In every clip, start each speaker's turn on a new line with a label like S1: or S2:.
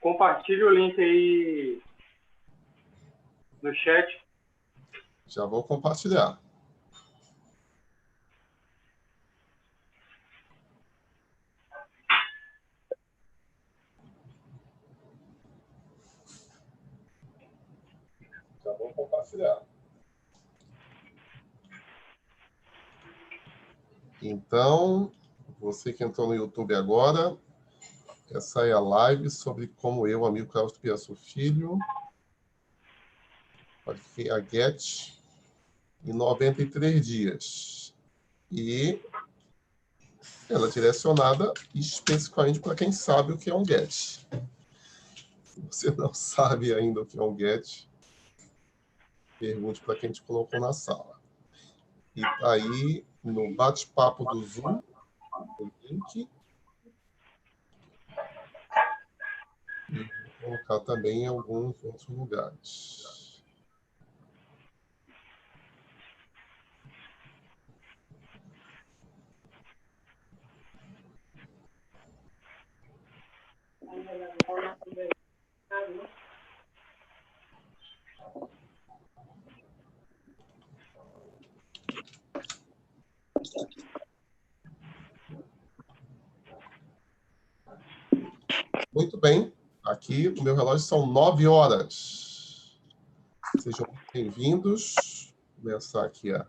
S1: Compartilhe o link aí no chat.
S2: Já vou compartilhar. Já vou compartilhar. Então, você que entrou no YouTube agora, essa é a live sobre como eu, amigo Carlos Piaço Filho, qualifiquei a GET em 93 dias. E ela é direcionada especificamente para quem sabe o que é um GET. Se você não sabe ainda o que é um GET, pergunte para quem te colocou na sala. E tá aí no bate-papo do Zoom, o link. E vou colocar também em alguns outros lugares. Muito bem. Aqui no meu relógio são 9 horas. Sejam bem-vindos. Vou começar aqui a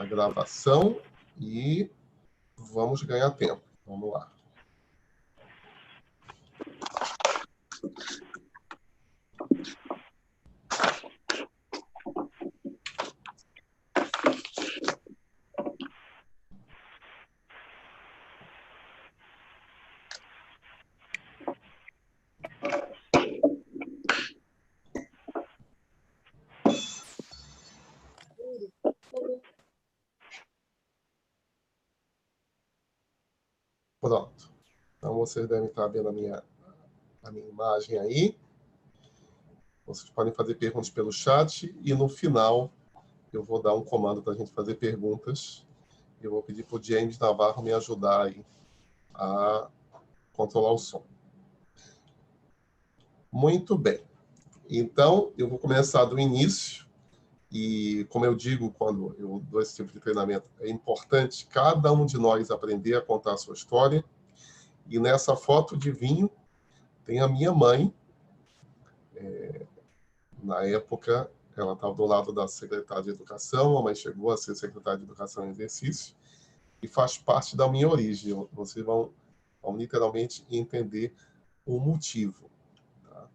S2: gravação e vamos ganhar tempo. Vamos lá. Pronto. Então, vocês devem estar vendo a minha imagem aí. Vocês podem fazer perguntas pelo chat e, no final, eu vou dar um comando para a gente fazer perguntas. Eu vou pedir para o James Navarro me ajudar aí a controlar o som. Muito bem. Então, eu vou começar do início. E, como eu digo, quando eu dou esse tipo de treinamento, é importante cada um de nós aprender a contar a sua história. E nessa foto de vinho tem a minha mãe. Na época, ela estava do lado da secretária de Educação, a mãe chegou a ser secretária de Educação em exercício, e faz parte da minha origem. Vocês vão literalmente entender o motivo. Tá?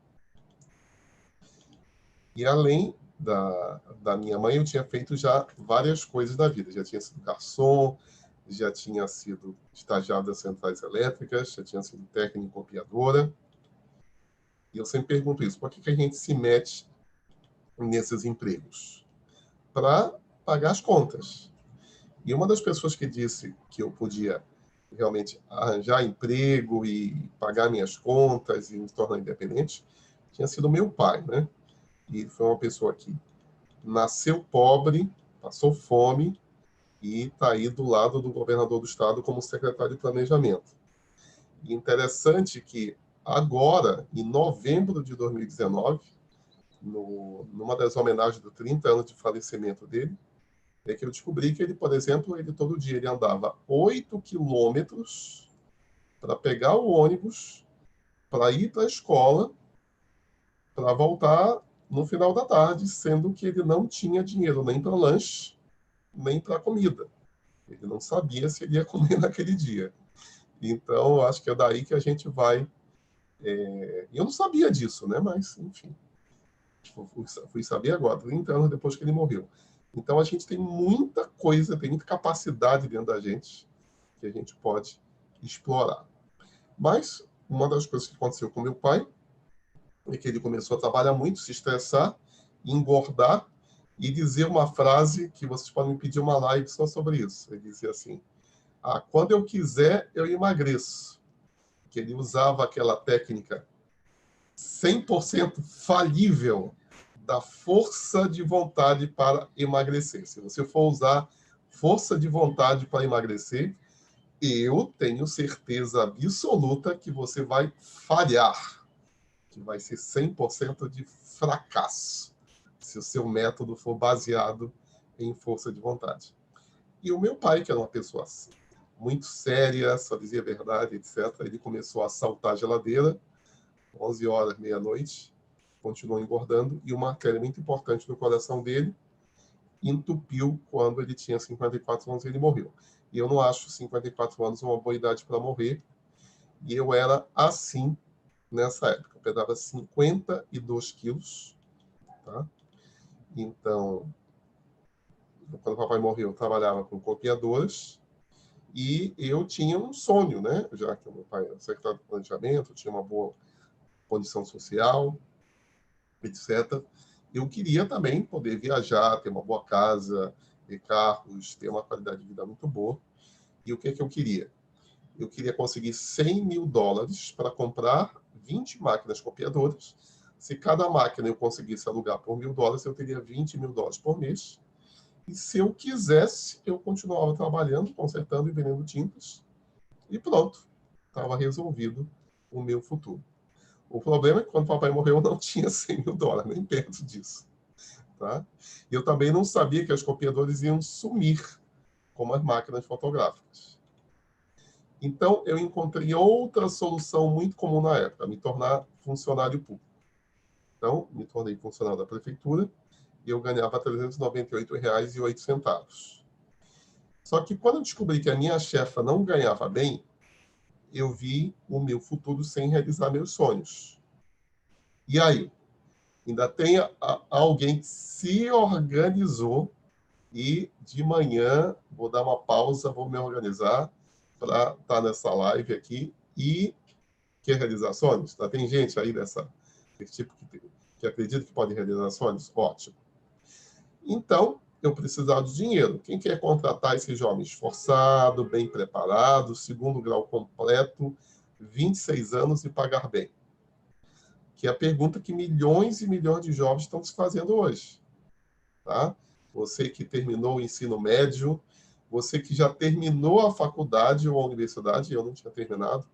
S2: E além da minha mãe, eu tinha feito já várias coisas da vida. Já tinha sido garçom, já tinha sido estagiário das centrais elétricas, já tinha sido técnico em copiadora. E eu sempre pergunto isso, por que a gente se mete nesses empregos? Para pagar as contas. E uma das pessoas que disse que eu podia realmente arranjar emprego e pagar minhas contas e me tornar independente tinha sido meu pai, né? E foi uma pessoa que nasceu pobre, passou fome e está aí do lado do governador do estado como secretário de planejamento. E interessante que agora, em novembro de 2019, numa das homenagens dos 30 anos de falecimento dele, é que eu descobri que ele, por exemplo, todo dia ele andava 8 quilômetros para pegar o ônibus, para ir para a escola, para voltar no final da tarde, sendo que ele não tinha dinheiro nem para lanche, nem para comida. Ele não sabia se ele ia comer naquele dia. Então, acho que é daí que a gente vai... Eu não sabia disso, né? Mas, enfim, fui saber agora, 30 anos depois que ele morreu. Então, a gente tem muita coisa, tem muita capacidade dentro da gente que a gente pode explorar. Mas, uma das coisas que aconteceu com meu pai é que ele começou a trabalhar muito, se estressar, engordar e dizer uma frase que vocês podem me pedir uma live só sobre isso. Ele dizia assim, quando eu quiser, eu emagreço. Que ele usava aquela técnica 100% falível da força de vontade para emagrecer. Se você for usar força de vontade para emagrecer, eu tenho certeza absoluta que você vai falhar, que vai ser 100% de fracasso, se o seu método for baseado em força de vontade. E o meu pai, que era uma pessoa muito séria, só dizia a verdade, etc., ele começou a assaltar a geladeira, 11 horas, meia-noite, continuou engordando, e uma artéria muito importante do coração dele entupiu quando ele tinha 54 anos e ele morreu. E eu não acho 54 anos uma boa idade para morrer, e eu era assim nessa época. Eu pesava 52 quilos, tá? Então, quando o papai morreu, eu trabalhava com copiadoras, e eu tinha um sonho, né? Já que o meu pai era secretário de planejamento, tinha uma boa condição social, etc. Eu queria também poder viajar, ter uma boa casa, ter carros, ter uma qualidade de vida muito boa. E o que é que eu queria? Eu queria conseguir 100 mil dólares para comprar 20 máquinas copiadoras. Se cada máquina eu conseguisse alugar por $1.000, eu teria 20 mil dólares por mês. E se eu quisesse, eu continuava trabalhando, consertando e vendendo tintas. E pronto, estava resolvido o meu futuro. O problema é que quando o papai morreu, eu não tinha 100 mil dólares, nem perto disso. Tá? E eu também não sabia que as copiadoras iam sumir, como as máquinas fotográficas. Então, eu encontrei outra solução muito comum na época, me tornar funcionário público. Então, me tornei funcionário da prefeitura e eu ganhava R$ 398,08. Só que quando eu descobri que a minha chefa não ganhava bem, eu vi o meu futuro sem realizar meus sonhos. E aí? Ainda tem alguém que se organizou e de manhã vou dar uma pausa, vou me organizar para estar nessa live aqui e quer realizar sonhos? Tá? Tem gente aí desse tipo que acredita que pode realizar sonhos? Ótimo. Então, eu precisava de dinheiro. Quem quer contratar esse jovem esforçado, bem preparado, segundo grau completo, 26 anos e pagar bem? Que é a pergunta que milhões e milhões de jovens estão se fazendo hoje. Tá? Você que terminou o ensino médio, você que já terminou a faculdade ou a universidade, eu não tinha terminado,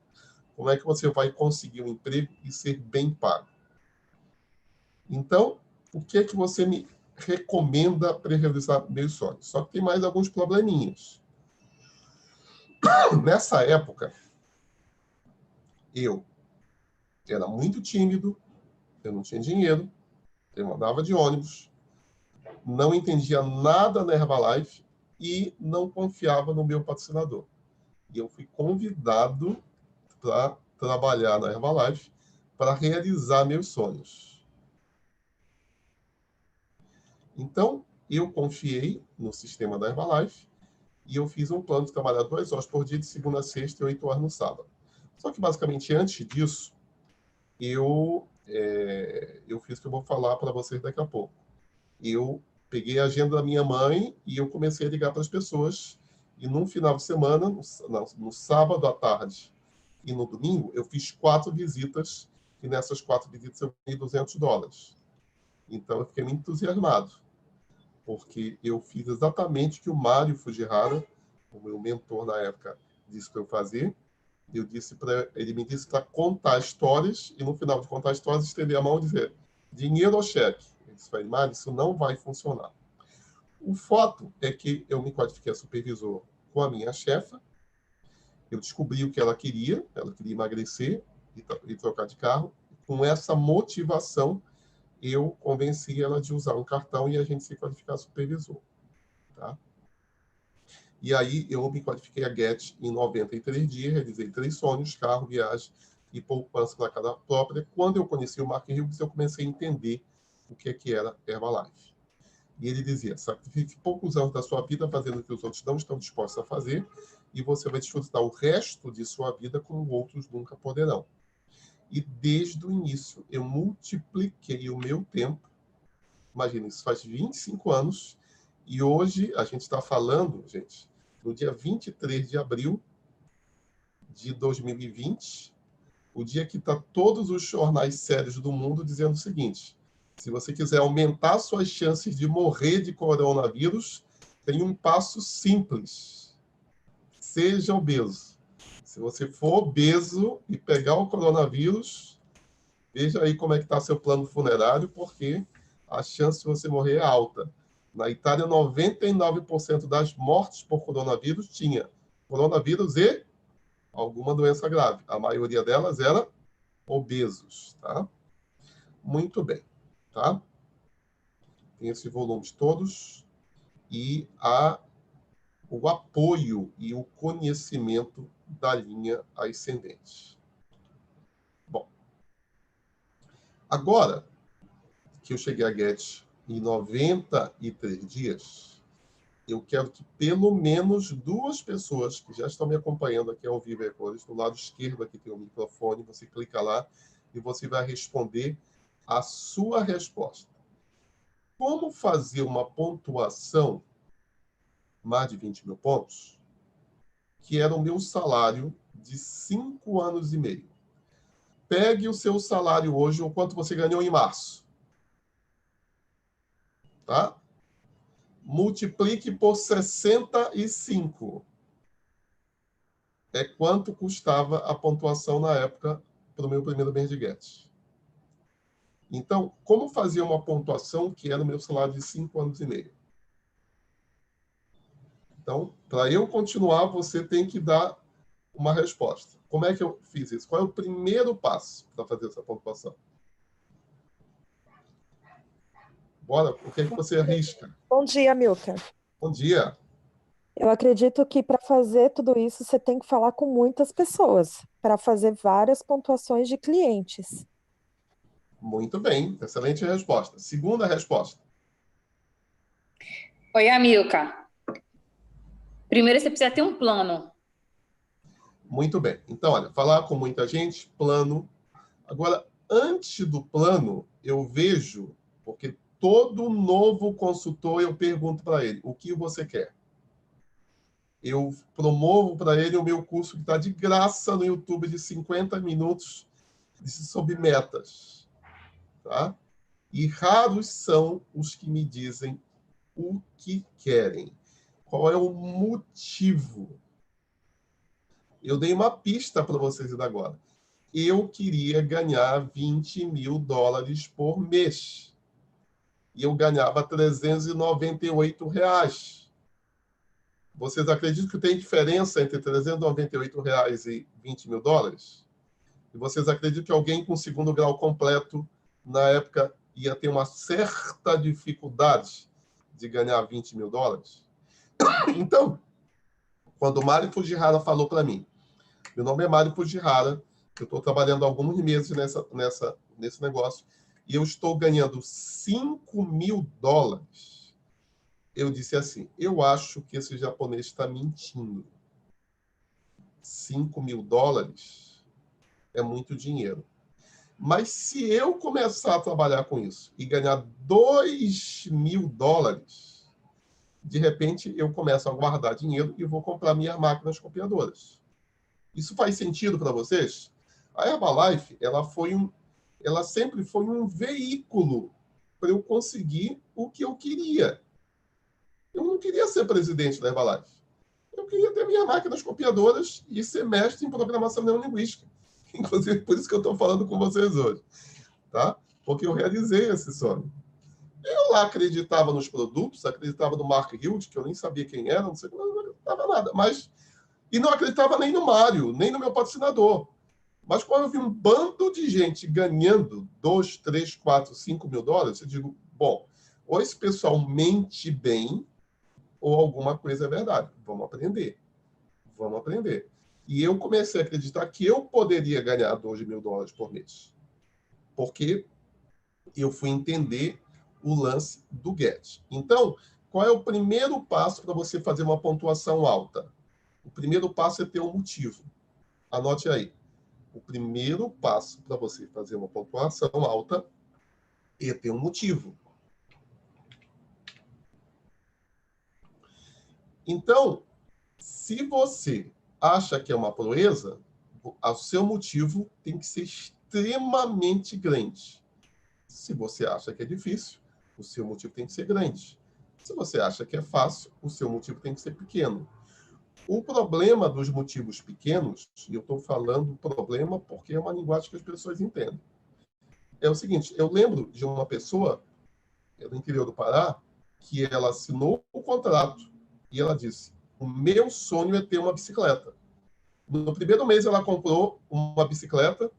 S2: como é que você vai conseguir um emprego e ser bem pago? Então, o que é que você me recomenda para realizar meus sonhos? Só que tem mais alguns probleminhas. Nessa época, eu era muito tímido, eu não tinha dinheiro, eu andava de ônibus, não entendia nada na Herbalife e não confiava no meu patrocinador. E eu fui convidado para trabalhar na Herbalife para realizar meus sonhos. Então, eu confiei no sistema da Herbalife e eu fiz um plano de trabalhar 2 horas por dia, de segunda a sexta e 8 horas no sábado. Só que, basicamente, antes disso, eu fiz o que eu vou falar para vocês daqui a pouco. Eu peguei a agenda da minha mãe e eu comecei a ligar para as pessoas. E num final de semana, no sábado à tarde e no domingo, eu fiz 4 visitas, e nessas 4 visitas eu ganhei $200. Então, eu fiquei muito entusiasmado, porque eu fiz exatamente o que o Mário Fujihara, o meu mentor na época, disse para eu fazer. Ele me disse para contar histórias, e no final de contar histórias, estender a mão e dizer: dinheiro ou cheque? Ele disse: Mário, isso não vai funcionar. O fato é que eu me qualifiquei a supervisor com a minha chefa, eu descobri o que ela queria emagrecer e trocar de carro. Com essa motivação, eu convenci ela de usar um cartão e a gente se qualificar a supervisor. Tá? E aí eu me qualifiquei a Get em 93 dias, realizei 3 sonhos, carro, viagem e poupança para cada própria. Quando eu conheci o Mark Hughes, eu comecei a entender o que era Herbalife. E ele dizia: sacrifique poucos anos da sua vida fazendo o que os outros não estão dispostos a fazer, e você vai desfrutar o resto de sua vida como outros nunca poderão. E desde o início, eu multipliquei o meu tempo. Imagina, isso faz 25 anos, e hoje a gente está falando, gente, no dia 23 de abril de 2020, o dia que está todos os jornais sérios do mundo dizendo o seguinte: se você quiser aumentar suas chances de morrer de coronavírus, tem um passo simples. seja obeso. Se você for obeso e pegar o coronavírus, veja aí como é que está seu plano funerário, porque a chance de você morrer é alta. Na Itália, 99% das mortes por coronavírus tinha coronavírus e alguma doença grave. A maioria delas era obesos, tá? Muito bem, tá? Tem esses volumes todos e o apoio e o conhecimento da linha ascendente. Bom, agora que eu cheguei a Get em 93 dias, eu quero que pelo menos 2 pessoas que já estão me acompanhando aqui ao vivo e a cores, do lado esquerdo aqui tem o microfone, você clica lá e você vai responder a sua resposta. Como fazer uma pontuação mais de 20 mil pontos, que era o meu salário de 5 anos e meio? Pegue o seu salário hoje, o quanto você ganhou em março. Tá? Multiplique por 65. É quanto custava a pontuação na época para o meu primeiro mês de Get. Então, como fazer uma pontuação que era o meu salário de 5 anos e meio? Então, para eu continuar, você tem que dar uma resposta. Como é que eu fiz isso? Qual é o primeiro passo para fazer essa pontuação? Bora, o que é que você arrisca?
S3: Bom dia, Milton.
S2: Bom dia.
S3: Eu acredito que para fazer tudo isso, você tem que falar com muitas pessoas, para fazer várias pontuações de clientes.
S2: Muito bem, excelente resposta. Segunda resposta.
S4: Oi, Amilca. Primeiro você precisa ter um plano.
S2: Muito bem. Então, olha, falar com muita gente, plano. Agora, antes do plano, eu vejo, porque todo novo consultor eu pergunto para ele, o que você quer? Eu promovo para ele o meu curso que está de graça no YouTube de 50 minutos sobre metas. Tá? E raros são os que me dizem o que querem. Qual é o motivo? Eu dei uma pista para vocês ainda agora. Eu queria ganhar 20 mil dólares por mês. E eu ganhava 398 reais. Vocês acreditam que tem diferença entre 398 reais e 20 mil dólares? E vocês acreditam que alguém com segundo grau completo, na época, ia ter uma certa dificuldade de ganhar 20 mil dólares? Então, quando o Mário Fujihara falou para mim, meu nome é Mário Fujihara, eu estou trabalhando há alguns meses nesse negócio, e eu estou ganhando 5 mil dólares. Eu disse assim, eu acho que esse japonês está mentindo. 5 mil dólares é muito dinheiro. Mas se eu começar a trabalhar com isso e ganhar 2 mil dólares, de repente eu começo a guardar dinheiro e vou comprar minhas máquinas copiadoras. Isso faz sentido para vocês? A Herbalife, ela sempre foi um veículo para eu conseguir o que eu queria. Eu não queria ser presidente da Herbalife. Eu queria ter minhas máquinas copiadoras e ser mestre em programação neurolinguística. Inclusive, por isso que eu estou falando com vocês hoje. Tá? Porque eu realizei esse sonho. Eu lá acreditava nos produtos, acreditava no Mark Hilt, que eu nem sabia quem era, não sei, não acreditava nada. E não acreditava nem no Mário, nem no meu patrocinador. Mas quando eu vi um bando de gente ganhando 2, 3, 4, 5 mil dólares, eu digo, bom, ou esse pessoal mente bem, ou alguma coisa é verdade. Vamos aprender. Vamos aprender. E eu comecei a acreditar que eu poderia ganhar 2 mil dólares por mês. Porque eu fui entender o lance do Get. Então, qual é o primeiro passo para você fazer uma pontuação alta? O primeiro passo é ter um motivo. Anote aí. O primeiro passo para você fazer uma pontuação alta é ter um motivo. Então, se você acha que é uma proeza, o seu motivo tem que ser extremamente grande. Se você acha que é difícil, o seu motivo tem que ser grande. Se você acha que é fácil, o seu motivo tem que ser pequeno. O problema dos motivos pequenos, e eu estou falando problema porque é uma linguagem que as pessoas entendem, é o seguinte: eu lembro de uma pessoa no interior do Pará que ela assinou o contrato e ela disse: o meu sonho é ter uma bicicleta. No primeiro mês ela comprou uma bicicleta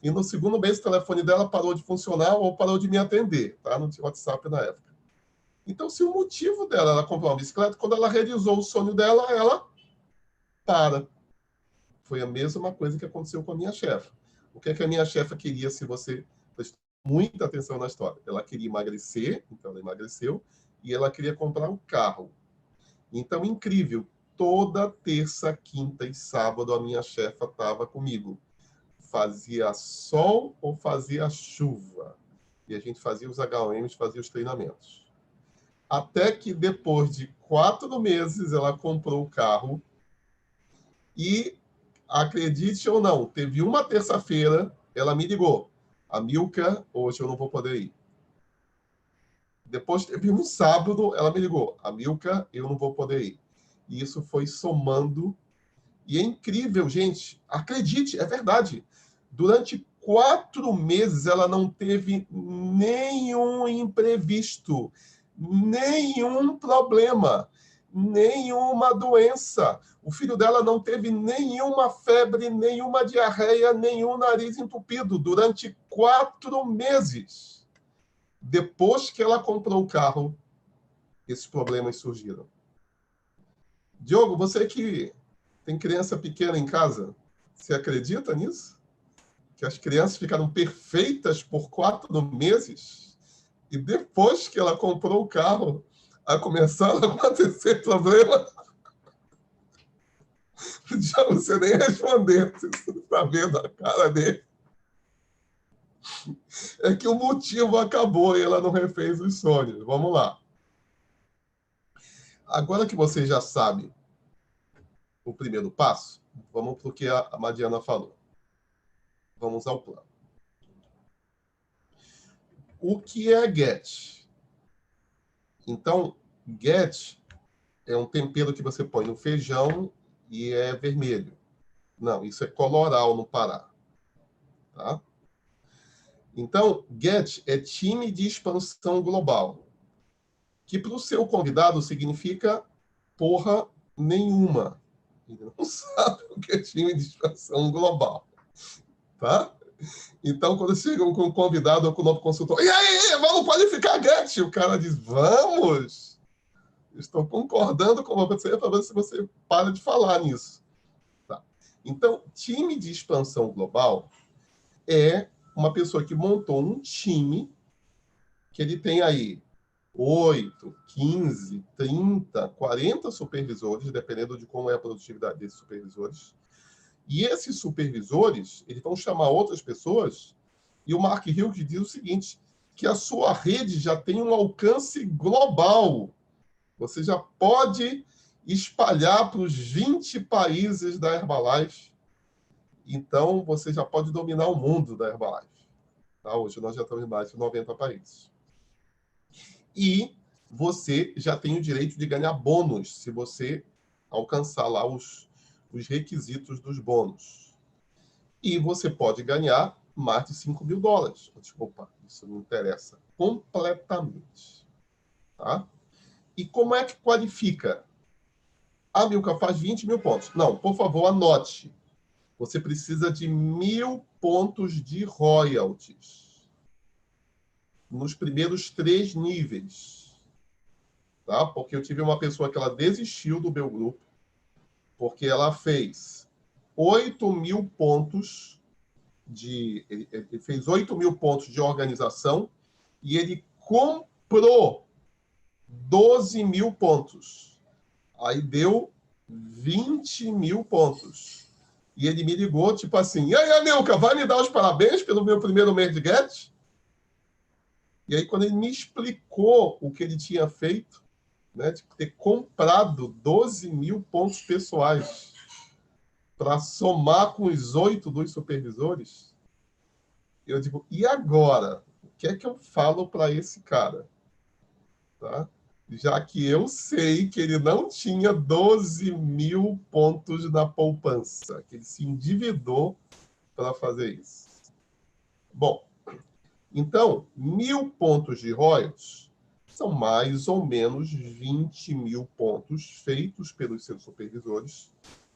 S2: e no segundo mês o telefone dela parou de funcionar ou parou de me atender, tá? Não tinha WhatsApp na época. Então, se o motivo dela era comprar uma bicicleta, quando ela realizou o sonho dela, ela para. Foi a mesma coisa que aconteceu com a minha chefa. O que é que a minha chefa queria, se você prestou muita atenção na história? Ela queria emagrecer, então ela emagreceu, e ela queria comprar um carro. Então, incrível, toda terça, quinta e sábado a minha chefa estava comigo. Fazia sol ou fazia chuva. E a gente fazia os HMs, fazia os treinamentos. Até que depois de 4 meses ela comprou o carro e, acredite ou não, teve uma terça-feira, ela me ligou: Amilcar, hoje eu não vou poder ir. Depois teve um sábado, ela me ligou: Amilcar, eu não vou poder ir. E isso foi somando. E é incrível, gente. Acredite, é verdade. Durante 4 meses ela não teve nenhum imprevisto, nenhum problema, nenhuma doença. O filho dela não teve nenhuma febre, nenhuma diarreia, nenhum nariz entupido durante 4 meses. Depois que ela comprou o carro, esses problemas surgiram. Diogo, você que tem criança pequena em casa, você acredita nisso? Que as crianças ficaram perfeitas por 4 meses e depois que ela comprou o carro, começaram a acontecer problemas? Já você nem responder, você está vendo a cara dele. É que o motivo acabou e ela não refez os sonhos. Vamos lá. Agora que você já sabe o primeiro passo, vamos para o que a Madiana falou. Vamos ao plano. O que é GET? Então, GET é um tempero que você põe no feijão e é vermelho. Não, isso é coloral no Pará. Tá? Então, GET é time de expansão global, que para o seu convidado significa porra nenhuma. Ele não sabe o que é time de expansão global. Tá? Então, quando chegam com um convidado ou com um novo consultor, e aí, vamos qualificar GET? O cara diz: vamos! Estou concordando com você para ver se você para de falar nisso. Tá. Então, time de expansão global é uma pessoa que montou um time que ele tem aí 8, 15, 30, 40 supervisores, dependendo de como é a produtividade desses supervisores. E esses supervisores, eles vão chamar outras pessoas, e o Mark Hughes diz o seguinte, que a sua rede já tem um alcance global. Você já pode espalhar para os 20 países da Herbalife. Então, você já pode dominar o mundo da Herbalife. Tá? Hoje nós já estamos em mais de 90 países. E você já tem o direito de ganhar bônus se você alcançar lá os requisitos dos bônus. E você pode ganhar mais de $5.000. Desculpa, isso não interessa completamente. Tá? E como é que qualifica? A Amilcar faz 20 mil pontos. Não, por favor, anote. Você precisa de 1.000 pontos de royalties nos primeiros 3 níveis. Tá? Porque eu tive uma pessoa que ela desistiu do meu grupo porque ela fez 8.000 pontos ele fez 8.000 pontos de organização e ele comprou 12.000 pontos. Aí deu 20.000 pontos. E ele me ligou, tipo assim, e aí, Amilcar, vai me dar os parabéns pelo meu primeiro mês de GET? E aí, quando ele me explicou o que ele tinha feito, né, de ter comprado 12.000 pontos pessoais para somar com os 8 dos supervisores, eu digo, e agora? O que é que eu falo para esse cara? Tá? já que eu sei que ele não tinha 12 mil pontos na poupança, que ele se endividou para fazer isso. Bom, então, 1.000 pontos de royalties são mais ou menos 20 mil pontos feitos pelos seus supervisores.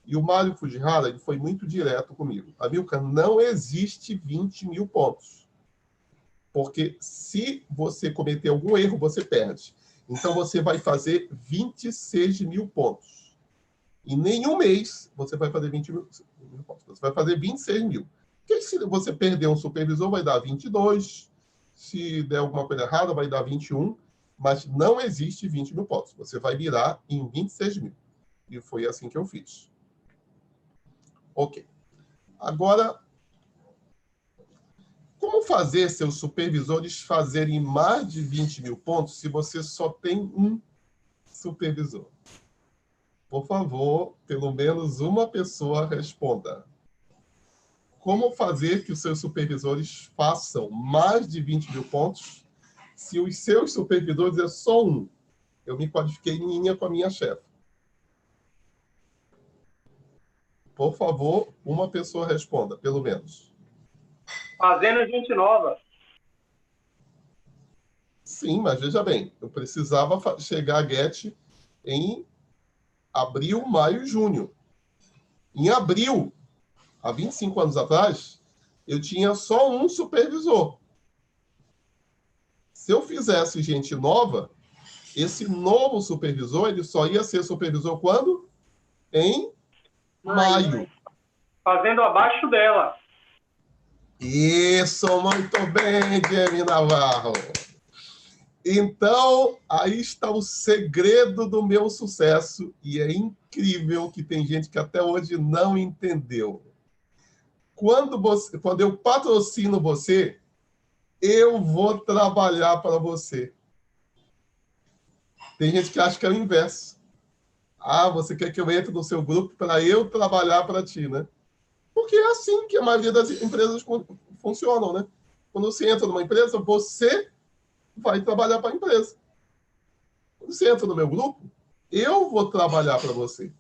S2: E o Mário Fujihara ele foi muito direto comigo. Amilcar, não existe 20 mil pontos. Porque se você cometer algum erro, você perde. Então, você vai fazer 26 mil pontos. Em nenhum mês, você vai fazer 20 mil pontos. Você vai fazer 26 mil. Porque se você perder um supervisor, vai dar 22. Se der alguma coisa errada, vai dar 21. Mas não existe 20 mil pontos. Você vai virar em 26 mil. E foi assim que eu fiz. Ok. Agora, como fazer seus supervisores fazerem mais de 20 mil pontos se você só tem um supervisor? Por favor, pelo menos uma pessoa responda. Como fazer que os seus supervisores façam mais de 20 mil pontos se os seus supervisores é só um? Eu me qualifiquei em linha com a minha chefe. Por favor, uma pessoa responda, pelo menos.
S1: Fazendo gente nova.
S2: Sim, mas veja bem, eu precisava chegar a GET em abril, maio e junho. Em abril, há 25 anos atrás, eu tinha só um supervisor. Se eu fizesse gente nova, esse novo supervisor ele só ia ser supervisor quando? Em maio.
S1: Fazendo abaixo dela.
S2: Isso, muito bem, Jamie Navarro. Então, aí está o segredo do meu sucesso. E é incrível que tem gente que até hoje não entendeu. Quando eu patrocino você, eu vou trabalhar para você. Tem gente que acha que é o inverso. Ah, você quer que eu entre no seu grupo para eu trabalhar para ti, né? Porque é assim que a maioria das empresas funcionam, né? Quando você entra numa empresa, você vai trabalhar para a empresa. Quando você entra no meu grupo, eu vou trabalhar para você.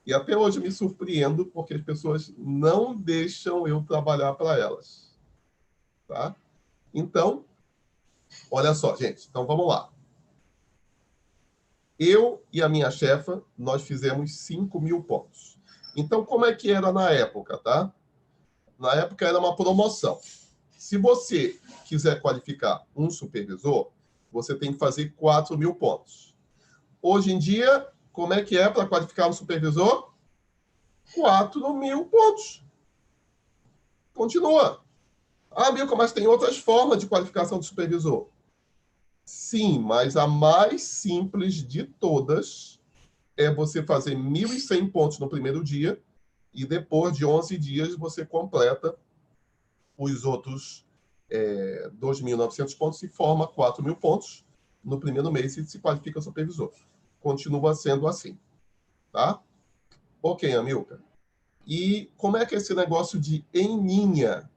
S2: E até hoje me surpreendo porque as pessoas não deixam eu trabalhar para elas. Tá? Então, olha só, gente. Então, vamos lá. Eu e a minha chefa, nós fizemos 5 mil pontos. Então, como é que era na época, tá? Na época era uma promoção. Se você quiser qualificar um supervisor, você tem que fazer 4 mil pontos. Hoje em dia, como é que é para qualificar um supervisor? 4 mil pontos. Continua. Ah, Milka, mas tem outras formas de qualificação de supervisor. Sim, mas a mais simples de todas é você fazer 1.100 pontos no primeiro dia e depois de 11 dias você completa os outros 2.900 pontos e forma 4 mil pontos no primeiro mês e se qualifica supervisor. Continua sendo assim. Tá? Ok, Amilcar. E como é que é esse negócio de em linha?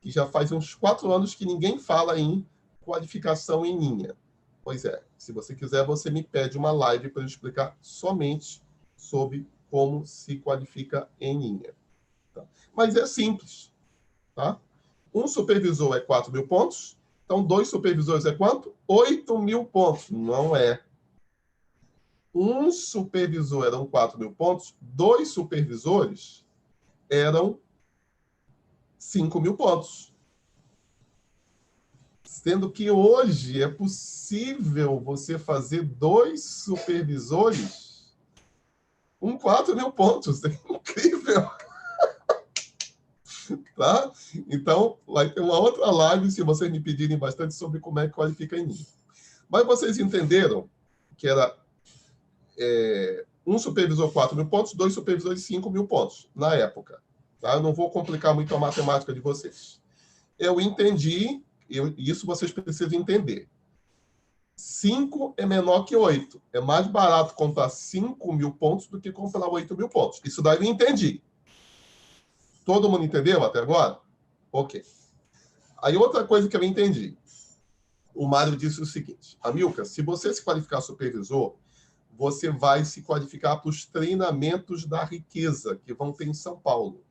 S2: Que já faz uns 4 anos que ninguém fala em qualificação em linha. Pois é, se você quiser, você me pede uma live para eu explicar somente sobre como se qualifica em linha. Tá? Mas é simples. Tá? Um supervisor é 4 mil pontos, então 2 supervisores é quanto? 8 mil pontos. Não é. Um supervisor eram 4 mil pontos, 2 supervisores eram 5 mil pontos. Sendo que hoje é possível você fazer 2 supervisores com 4 mil pontos. É incrível. Tá? Então, vai ter uma outra live, se vocês me pedirem bastante, sobre como é que qualifica em linha. Mas vocês entenderam que era um supervisor 4 mil pontos, 2 supervisores 5 mil pontos, na época. Tá? Eu não vou complicar muito a matemática de vocês. Eu entendi, isso vocês precisam entender. 5 é menor que 8. É mais barato comprar 5 mil pontos do que comprar 8 mil pontos. Isso daí eu entendi. Todo mundo entendeu até agora? Ok. Aí outra coisa que eu entendi. o Mário disse o seguinte: Amilcar, se você se qualificar supervisor, você vai se qualificar para os treinamentos da riqueza que vão ter em São Paulo.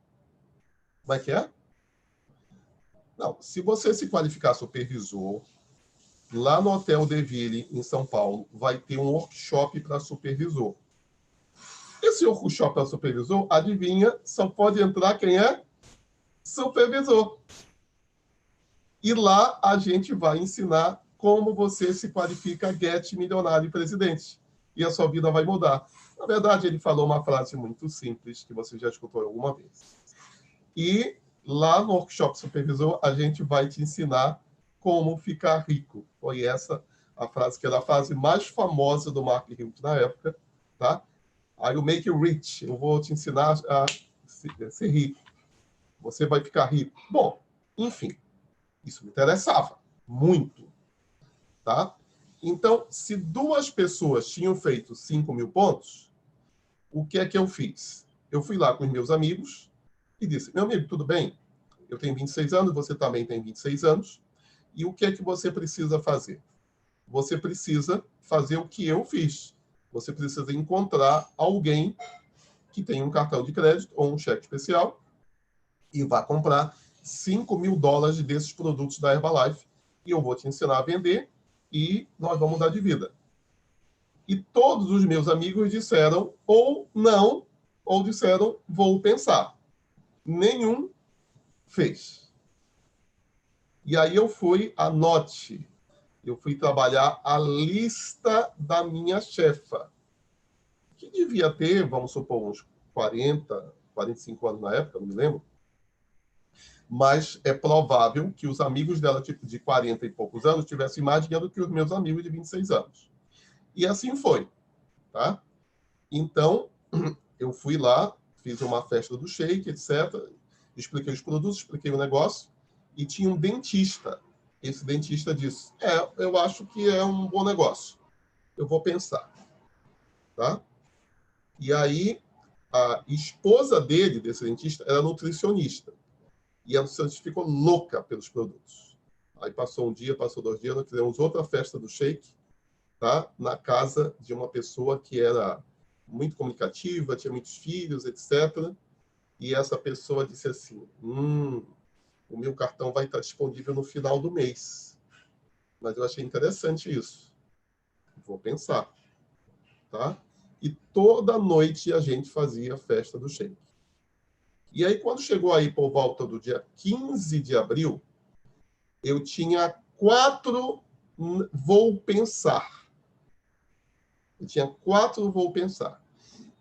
S2: Como é que é? Não, se você se qualificar supervisor, lá no Hotel Deville, em São Paulo, vai ter um workshop para supervisor. Esse workshop para supervisor, adivinha, só pode entrar quem é supervisor. E lá a gente vai ensinar como você se qualifica a Get Milionário e Presidente. E a sua vida vai mudar. Na verdade, ele falou uma frase muito simples, que você já escutou alguma vez. E lá no workshop supervisor, a gente vai te ensinar como ficar rico. Foi essa a frase que era a frase mais famosa do Mark Hilton na época, tá? I will make you rich. Eu vou te ensinar a ser rico. Você vai ficar rico. Bom, enfim, isso me interessava muito, tá? Então, se duas pessoas tinham feito 5.000 pontos, o que é que eu fiz? Eu fui lá com os meus amigos e disse: meu amigo, tudo bem? Eu tenho 26 anos, você também tem 26 anos. E o que é que você precisa fazer? Você precisa fazer o que eu fiz. Você precisa encontrar alguém que tem um cartão de crédito ou um cheque especial e vá comprar $5.000 desses produtos da Herbalife e eu vou te ensinar a vender e nós vamos mudar de vida. E todos os meus amigos disseram ou não, ou disseram vou pensar. Nenhum fez. E aí eu fui, anote, eu fui trabalhar a lista da minha chefa, que devia ter, vamos supor, uns 40, 45 anos na época, não me lembro. Mas é provável que os amigos dela, tipo, de 40 e poucos anos, tivessem mais dinheiro do que os meus amigos de 26 anos. E assim foi, tá? Então, eu fui lá, fiz uma festa do shake, etc. Expliquei os produtos, expliquei o negócio, e tinha um dentista. Esse dentista disse: eu acho que é um bom negócio. Eu vou pensar, tá? E aí, a esposa dele, desse dentista, era nutricionista. E a nutricionista ficou louca pelos produtos. Aí passou um dia, passou 2 dias, nós fizemos outra festa do shake, tá? Na casa de uma pessoa que era muito comunicativa, tinha muitos filhos, etc. E essa pessoa disse assim: o meu cartão vai estar disponível no final do mês. Mas eu achei interessante isso. Vou pensar, tá? E toda noite a gente fazia a festa do shake. E aí, quando chegou aí por volta do dia 15 de abril, eu tinha 4 vou pensar. Eu tinha 4 vou pensar.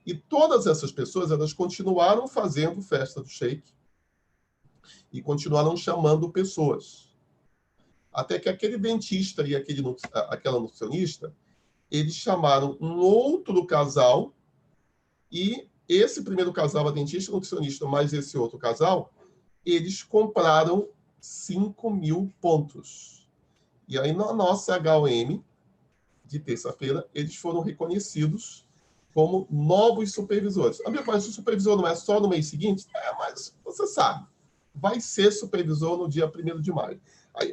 S2: E todas essas pessoas, elas continuaram fazendo festa do shake e continuaram chamando pessoas. Até que aquele dentista e aquela nutricionista, eles chamaram um outro casal e esse primeiro casal, a dentista e nutricionista, mais esse outro casal, eles compraram 5.000 pontos. E aí, na nossa HOM de terça-feira, eles foram reconhecidos como novos supervisores. Mas o supervisor não é só no mês seguinte? Mas você sabe, vai ser supervisor no dia 1º de maio. Aí,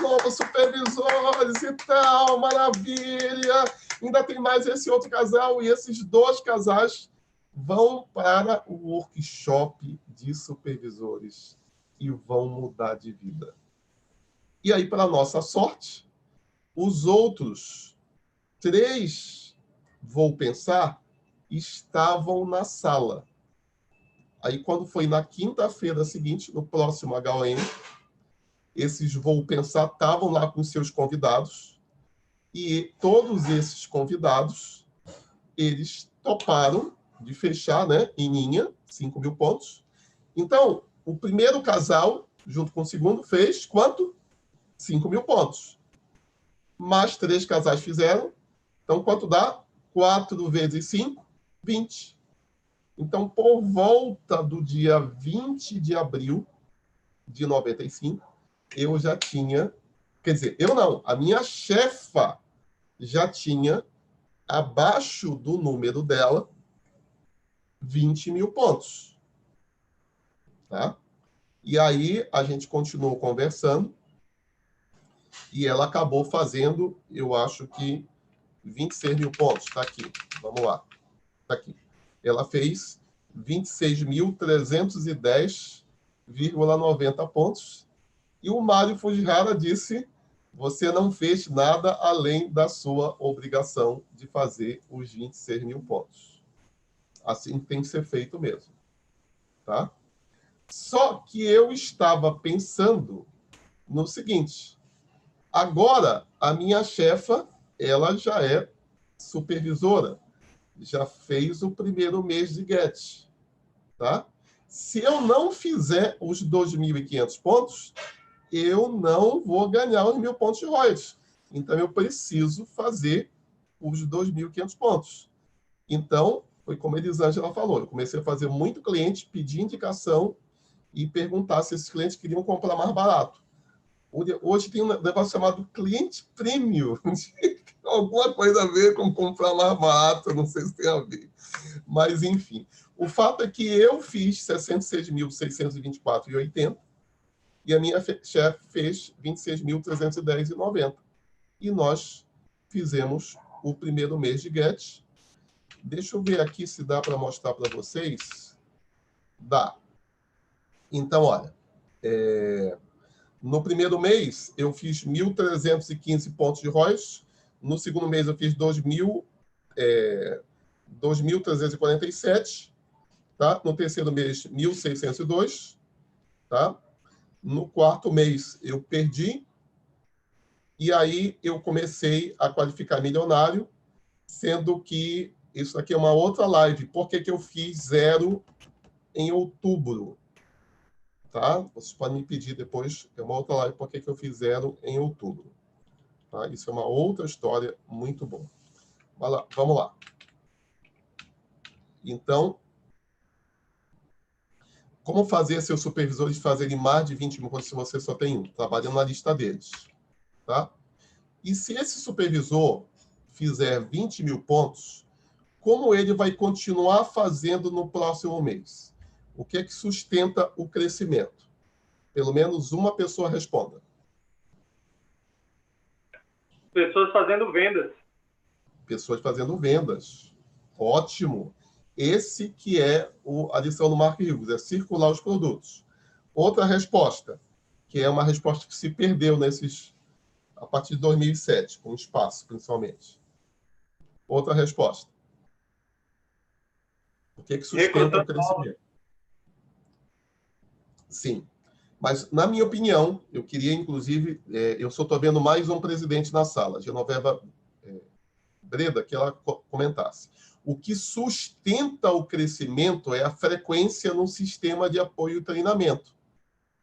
S2: novos supervisores e tal, maravilha! Ainda tem mais esse outro casal, e esses 2 casais vão para o workshop de supervisores e vão mudar de vida. E aí, para nossa sorte, os outros 3, vou pensar, estavam na sala. Aí, quando foi na quinta-feira seguinte, no próximo HOM, esses vou pensar estavam lá com seus convidados e todos esses convidados, eles toparam de fechar, né, em linha, 5.000 pontos. Então, o primeiro casal, junto com o segundo, fez quanto? 5.000 pontos. Mais 3 casais fizeram. Então, quanto dá? 4 vezes 5, 20. Então, por volta do dia 20 de abril de 95, eu já tinha... Quer dizer, eu não. A minha chefa já tinha, abaixo do número dela, 20.000 pontos. Tá? E aí, a gente continuou conversando. E ela acabou fazendo, eu acho que 26 mil pontos. Está aqui. Vamos lá. Está aqui. Ela fez 26.310,90 pontos. E o Mário Fujihara disse: você não fez nada além da sua obrigação de fazer os 26 mil pontos. Assim tem que ser feito mesmo. Tá? Só que eu estava pensando no seguinte: agora a minha chefa, ela já é supervisora, já fez o primeiro mês de GET. Tá? Se eu não fizer os 2.500 pontos, eu não vou ganhar os 1.000 pontos de royalties. Então, eu preciso fazer os 2.500 pontos. Então, foi como a Elisângela falou, eu comecei a fazer muito cliente, pedir indicação e perguntar se esses clientes queriam comprar mais barato. Hoje tem um negócio chamado cliente premium. Alguma coisa a ver com comprar mais barato, não sei se tem a ver. Mas, enfim. O fato é que eu fiz 66.624,80 e a minha chefe fez 26.310,90. E nós fizemos o primeiro mês de GET. Deixa eu ver aqui se dá para mostrar para vocês. Dá. Então, olha, no primeiro mês eu fiz 1.315 pontos de ROIs. No segundo mês eu fiz 2.347. Tá? No terceiro mês, 1.602. Tá? No quarto mês eu perdi. E aí eu comecei a qualificar milionário, sendo que isso aqui é uma outra live. Por que eu fiz 0 em outubro? Tá? Vocês podem me pedir depois, é uma outra live, por que eu fiz 0 em outubro. Tá? Isso é uma outra história muito boa. Vamos lá. Então, como fazer seus supervisores fazerem mais de 20 mil pontos se você só tem um? Trabalhando na lista deles. Tá? E se esse supervisor fizer 20 mil pontos, como ele vai continuar fazendo no próximo mês? O que é que sustenta o crescimento? Pelo menos uma pessoa responda.
S1: Pessoas fazendo vendas.
S2: Pessoas fazendo vendas. Ótimo. Esse que é a lição do Mark Hughes, é circular os produtos. Outra resposta, que é uma resposta que se perdeu a partir de 2007, com o espaço, principalmente. Outra resposta. O que sustenta o crescimento? Sim. Mas, na minha opinião, eu queria, inclusive, eu só estou vendo mais um presidente na sala, Genoveva Breda, que ela comentasse. O que sustenta o crescimento é a frequência no sistema de apoio e treinamento,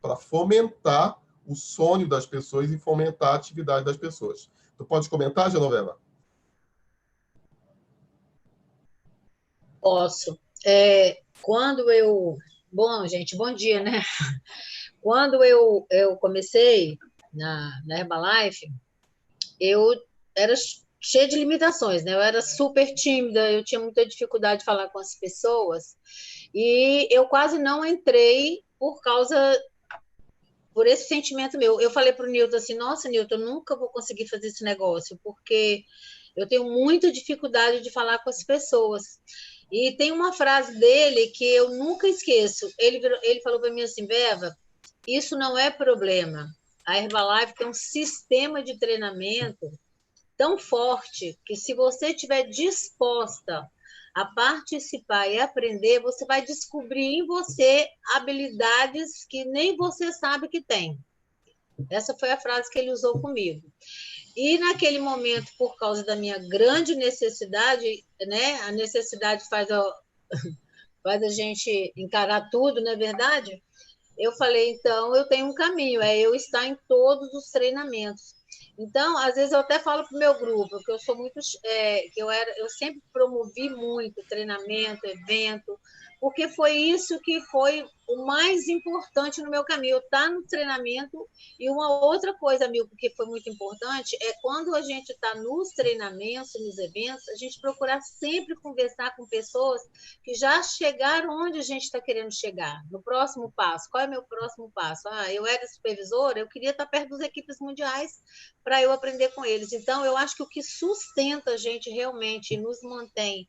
S2: para fomentar o sonho das pessoas e fomentar a atividade das pessoas. Tu pode comentar, Genoveva?
S5: Posso. Quando eu... Bom, gente, bom dia, né? Quando eu comecei na Herbalife, eu era cheia de limitações, né? Eu era super tímida, eu tinha muita dificuldade de falar com as pessoas, e eu quase não entrei por esse sentimento meu. Eu falei para o Newton assim, nossa, Newton, eu nunca vou conseguir fazer esse negócio, porque eu tenho muita dificuldade de falar com as pessoas. E tem uma frase dele que eu nunca esqueço. Ele falou para mim assim, Beva, isso não é problema. A Herbalife tem um sistema de treinamento tão forte que, se você estiver disposta a participar e aprender, você vai descobrir em você habilidades que nem você sabe que tem. Essa foi a frase que ele usou comigo. E, naquele momento, por causa da minha grande necessidade, né? A necessidade faz a gente encarar tudo, não é verdade? Eu falei, então, eu tenho um caminho, é eu estar em todos os treinamentos. Então, às vezes eu até falo para o meu grupo, que eu sou muito, eu sempre promovi muito treinamento, evento, porque foi isso que foi o mais importante no meu caminho, estar no treinamento. E uma outra coisa, Milko, que foi muito importante, é quando a gente está nos treinamentos, nos eventos, a gente procurar sempre conversar com pessoas que já chegaram onde a gente está querendo chegar, no próximo passo. Qual é o meu próximo passo? Eu era supervisora, eu queria estar perto das equipes mundiais para eu aprender com eles. Então, eu acho que o que sustenta a gente realmente e nos mantém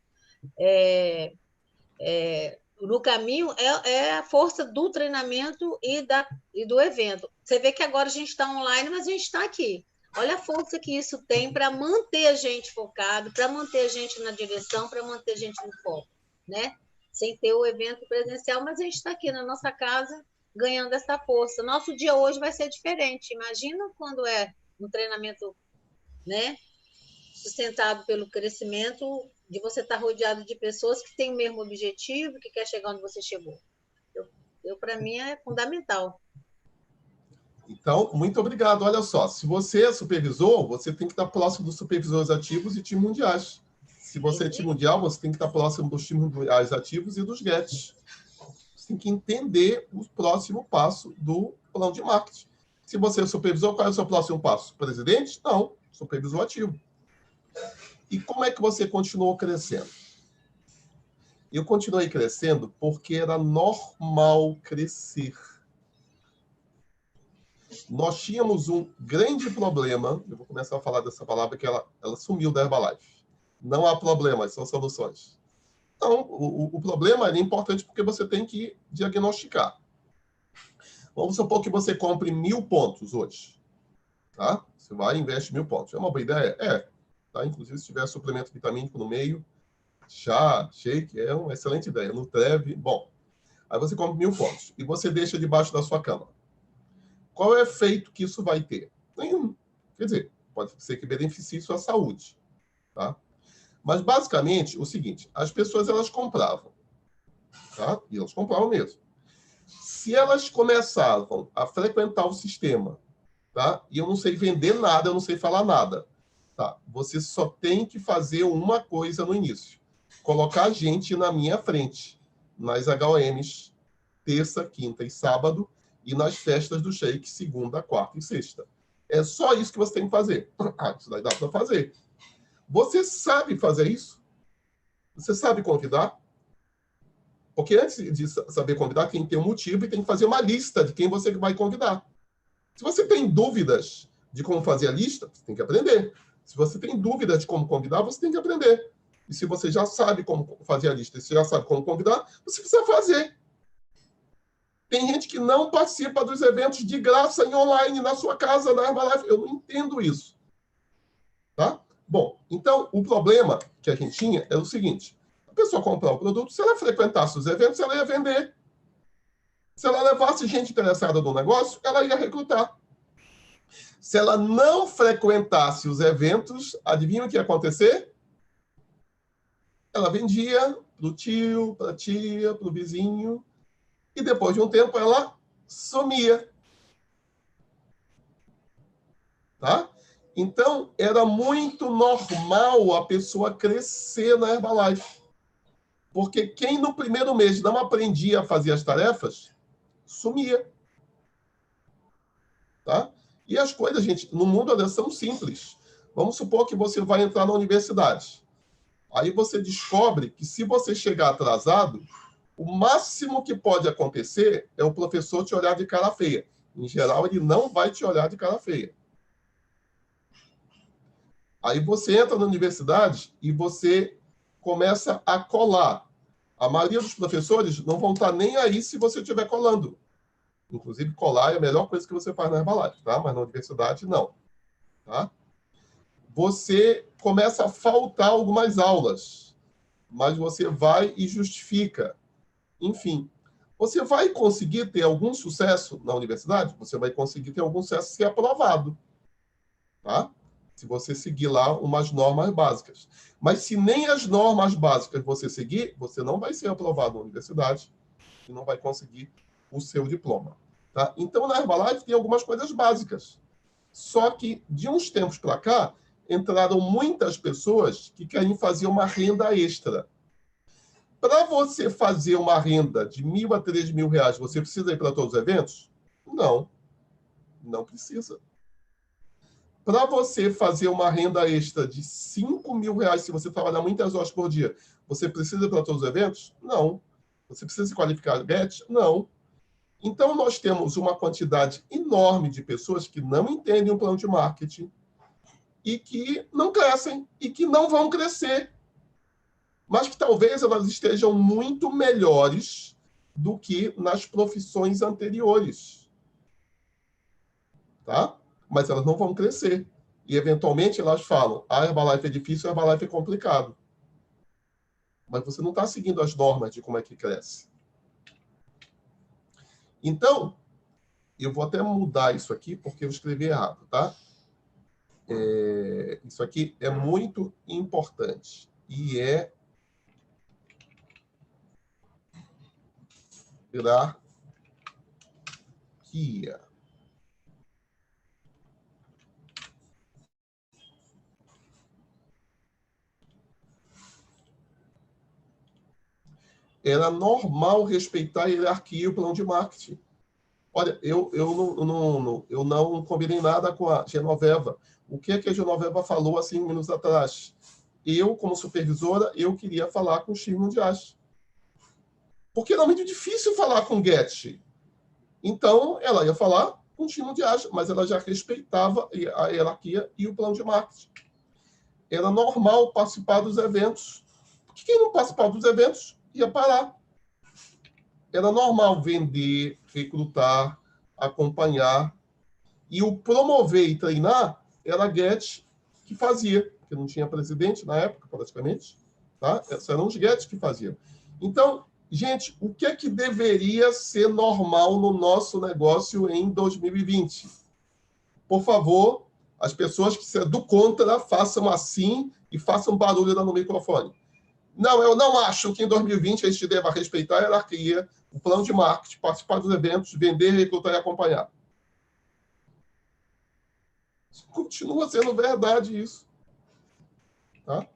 S5: no caminho é a força do treinamento e do evento. Você vê que agora a gente está online, mas a gente está aqui. Olha a força que isso tem para manter a gente focado, para manter a gente na direção, para manter a gente no foco, né? Sem ter o evento presencial, mas a gente está aqui na nossa casa ganhando essa força. Nosso dia hoje vai ser diferente. Imagina quando é um treinamento, né, sustentado pelo crescimento, de você estar rodeado de pessoas que têm o mesmo objetivo, que quer chegar onde você chegou. Para mim, é fundamental.
S2: Então, muito obrigado. Olha só, se você é supervisor, você tem que estar próximo dos supervisores ativos e times mundiais. Se você é time mundial, você tem que estar próximo dos times mundiais ativos e dos GETs. Você tem que entender o próximo passo do plano de marketing. Se você é supervisor, qual é o seu próximo passo? Presidente? Não, supervisor ativo. E como é que você continuou crescendo? Eu continuei crescendo porque era normal crescer. Nós tínhamos um grande problema, eu vou começar a falar dessa palavra que ela sumiu da Herbalife. Não há problemas, são soluções. Então, o problema é importante porque você tem que diagnosticar. Vamos supor que você compre 1.000 pontos hoje. Tá? Você vai e investe 1.000 pontos. É uma boa ideia? É. Tá? Inclusive, se tiver suplemento vitamínico no meio, chá, shake, é uma excelente ideia. Nutreve, bom. Aí você compra 1.000 pontos e você deixa debaixo da sua cama. Qual é o efeito que isso vai ter? Nenhum. Quer dizer, pode ser que beneficie sua saúde. Tá? Mas, basicamente, o seguinte, as pessoas, elas compravam. Tá? E elas compravam mesmo. Se elas começavam a frequentar o sistema, tá? E eu não sei vender nada, eu não sei falar nada. Tá? Você só tem que fazer uma coisa no início. Colocar gente na minha frente, nas HOMs, terça, quinta e sábado, e nas festas do Shake, segunda, quarta e sexta. É só isso que você tem que fazer. Isso daí dá para fazer. Você sabe fazer isso? Você sabe convidar? Porque antes de saber convidar, tem que ter um motivo e tem que fazer uma lista de quem você vai convidar. Se você tem dúvidas de como fazer a lista, você tem que aprender. Se você tem dúvida de como convidar, você tem que aprender. E se você já sabe como fazer a lista, e se já sabe como convidar, você precisa fazer. Tem gente que não participa dos eventos de graça em online, na sua casa, na Herbalife. Eu não entendo isso. Tá? Bom, então, o problema que a gente tinha é o seguinte. A pessoa comprar o produto, se ela frequentasse os eventos, ela ia vender. Se ela levasse gente interessada no negócio, ela ia recrutar. Se ela não frequentasse os eventos, adivinha o que ia acontecer? Ela vendia para o tio, para a tia, para o vizinho, e depois de um tempo ela sumia. Tá? Então, era muito normal a pessoa crescer na Herbalife. Porque quem no primeiro mês não aprendia a fazer as tarefas, sumia. Tá? E as coisas, gente, no mundo elas são simples. Vamos supor que você vai entrar na universidade. Aí você descobre que se você chegar atrasado, o máximo que pode acontecer é o professor te olhar de cara feia. Em geral, ele não vai te olhar de cara feia. Aí você entra na universidade e você começa a colar. A maioria dos professores não vão estar nem aí se você estiver colando. Inclusive, colar é a melhor coisa que você faz na Herbalife, tá? Mas na universidade, não. Tá? Você começa a faltar algumas aulas, mas você vai e justifica. Enfim, você vai conseguir ter algum sucesso na universidade? Você vai conseguir ter algum sucesso se aprovado. Tá? Se você seguir lá umas normas básicas. Mas se nem as normas básicas você seguir, você não vai ser aprovado na universidade e não vai conseguir o seu diploma. Tá? Então, na Herbalife tem algumas coisas básicas. Só que, de uns tempos para cá, entraram muitas pessoas que querem fazer uma renda extra. Para você fazer uma renda de R$ 1.000 a R$ 3.000, você precisa ir para todos os eventos? Não, não precisa. Para você fazer uma renda extra de R$ 5.000, se você trabalhar muitas horas por dia, você precisa ir para todos os eventos? Não. Você precisa se qualificar GET? Não. Então, nós temos uma quantidade enorme de pessoas que não entendem o plano de marketing e que não crescem e que não vão crescer, mas que talvez elas estejam muito melhores do que nas profissões anteriores. Tá? Mas elas não vão crescer. E, eventualmente, elas falam, a Herbalife é difícil, a Herbalife é complicado. Mas você não está seguindo as normas de como é que cresce. Então, eu vou até mudar isso aqui, porque eu escrevi errado, tá? Isso aqui é muito importante. E é hierarquia. Era normal respeitar a hierarquia e o plano de marketing. Olha, eu não combinei nada com a Genoveva. O que a Genoveva falou há 5 minutos atrás? Eu, como supervisora, eu queria falar com os times mundiais. Porque era muito difícil falar com o Get. Então, ela ia falar com o time mundiais, mas ela já respeitava a hierarquia e o plano de marketing. Era normal participar dos eventos. Porque quem não participava dos eventos ia parar. Era normal vender, recrutar, acompanhar. E o promover e treinar era a Get que fazia, porque não tinha presidente na época, praticamente. Tá? Esses eram os Get que faziam. Então, gente, o que é que deveria ser normal no nosso negócio em 2020? Por favor, as pessoas que são do contra, façam assim e façam barulho no microfone. Não, eu não acho que em 2020 a gente deva respeitar a hierarquia, o plano de marketing, participar dos eventos, vender, recrutar e acompanhar. Continua sendo verdade isso. Tá?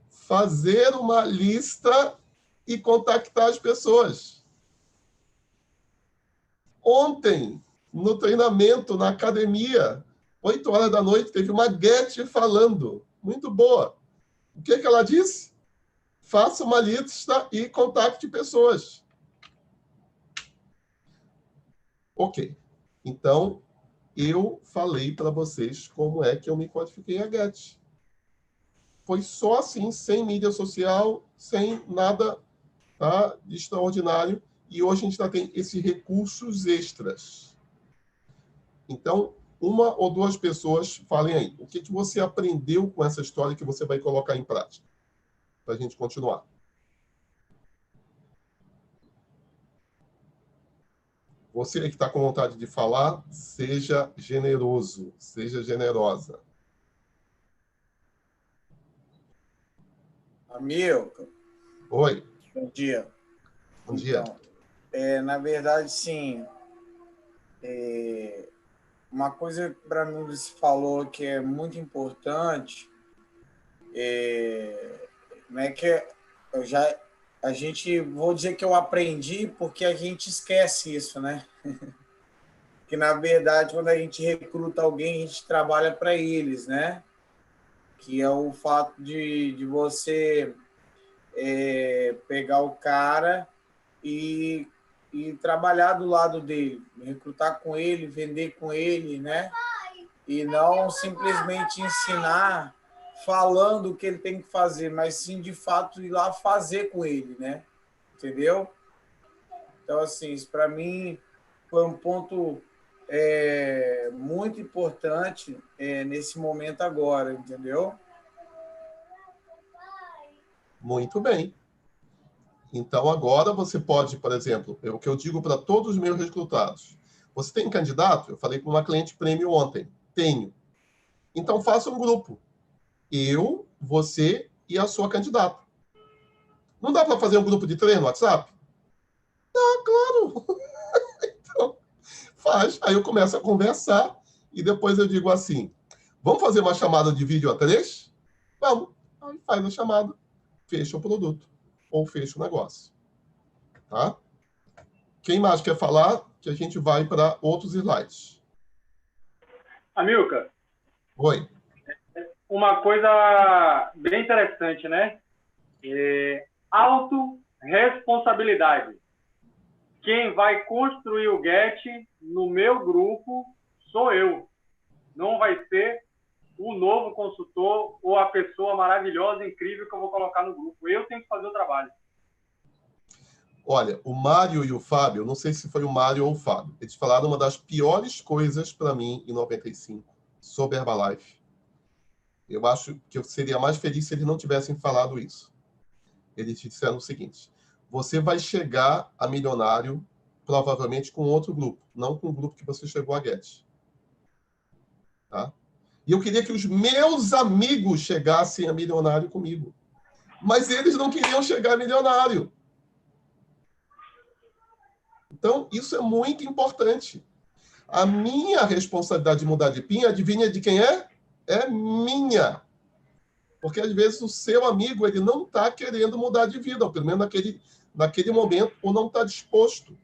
S2: Fazer uma lista e contactar as pessoas. Ontem, no treinamento, na academia, 8 horas da noite, teve uma Get falando. Muito boa. O que ela disse? Faça uma lista e contacte pessoas. Ok. Então, eu falei para vocês como é que eu me qualifiquei a Get. Foi só assim, sem mídia social, sem nada, tá, de extraordinário. E hoje a gente já tem esses recursos extras. Então, uma ou duas pessoas falem aí. O que você aprendeu com essa história que você vai colocar em prática? Para a gente continuar. Você que está com vontade de falar, seja generoso, seja generosa.
S6: Amilcar.
S2: Oi.
S6: Bom dia.
S2: Bom dia.
S6: Então, na verdade, sim. Uma coisa para mim você falou que é muito importante né, que vou dizer que eu aprendi porque a gente esquece isso, né? Que, na verdade, quando a gente recruta alguém, a gente trabalha para eles, né? Que é o fato de você pegar o cara e trabalhar do lado dele, recrutar com ele, vender com ele, né? E não simplesmente ensinar falando o que ele tem que fazer, mas sim, de fato, ir lá fazer com ele, né? Entendeu? Então, assim, isso para mim foi um ponto muito importante nesse momento agora, entendeu?
S2: Muito bem. Então, agora você pode, por exemplo, o que eu digo para todos os meus recrutados. Você tem candidato? Eu falei com uma cliente prêmio ontem. Tenho. Então, faça um grupo. Eu, você e a sua candidata. Não dá para fazer um grupo de 3 no WhatsApp? Dá, claro. Então, faz. Aí eu começo a conversar e depois eu digo assim, vamos fazer uma chamada de vídeo a 3? Vamos. Aí faz a chamada. fecha o produto ou fecha o negócio. Tá? Quem mais quer falar? Que a gente vai para outros slides.
S1: Amilcar,
S2: Oi.
S1: uma coisa bem interessante, né? Autoresponsabilidade. Quem vai construir o Get no meu grupo sou eu. Não vai ser o novo consultor ou a pessoa maravilhosa, incrível que eu vou colocar no grupo. Eu tenho que fazer o trabalho.
S2: Olha, o Mário e o Fábio, não sei se foi o Mário ou o Fábio, eles falaram uma das piores coisas para mim em 95 sobre Herbalife. Eu acho que eu seria mais feliz se eles não tivessem falado isso. Eles disseram o seguinte: você vai chegar a milionário provavelmente com outro grupo, não com o grupo que você chegou a Get. Tá? E eu queria que os meus amigos chegassem a milionário comigo. Mas eles não queriam chegar a milionário. Então, isso é muito importante. A minha responsabilidade de mudar de PIN, adivinha de quem é? É minha. Porque, às vezes, o seu amigo ele não está querendo mudar de vida, ou pelo menos naquele momento, ou não está disposto.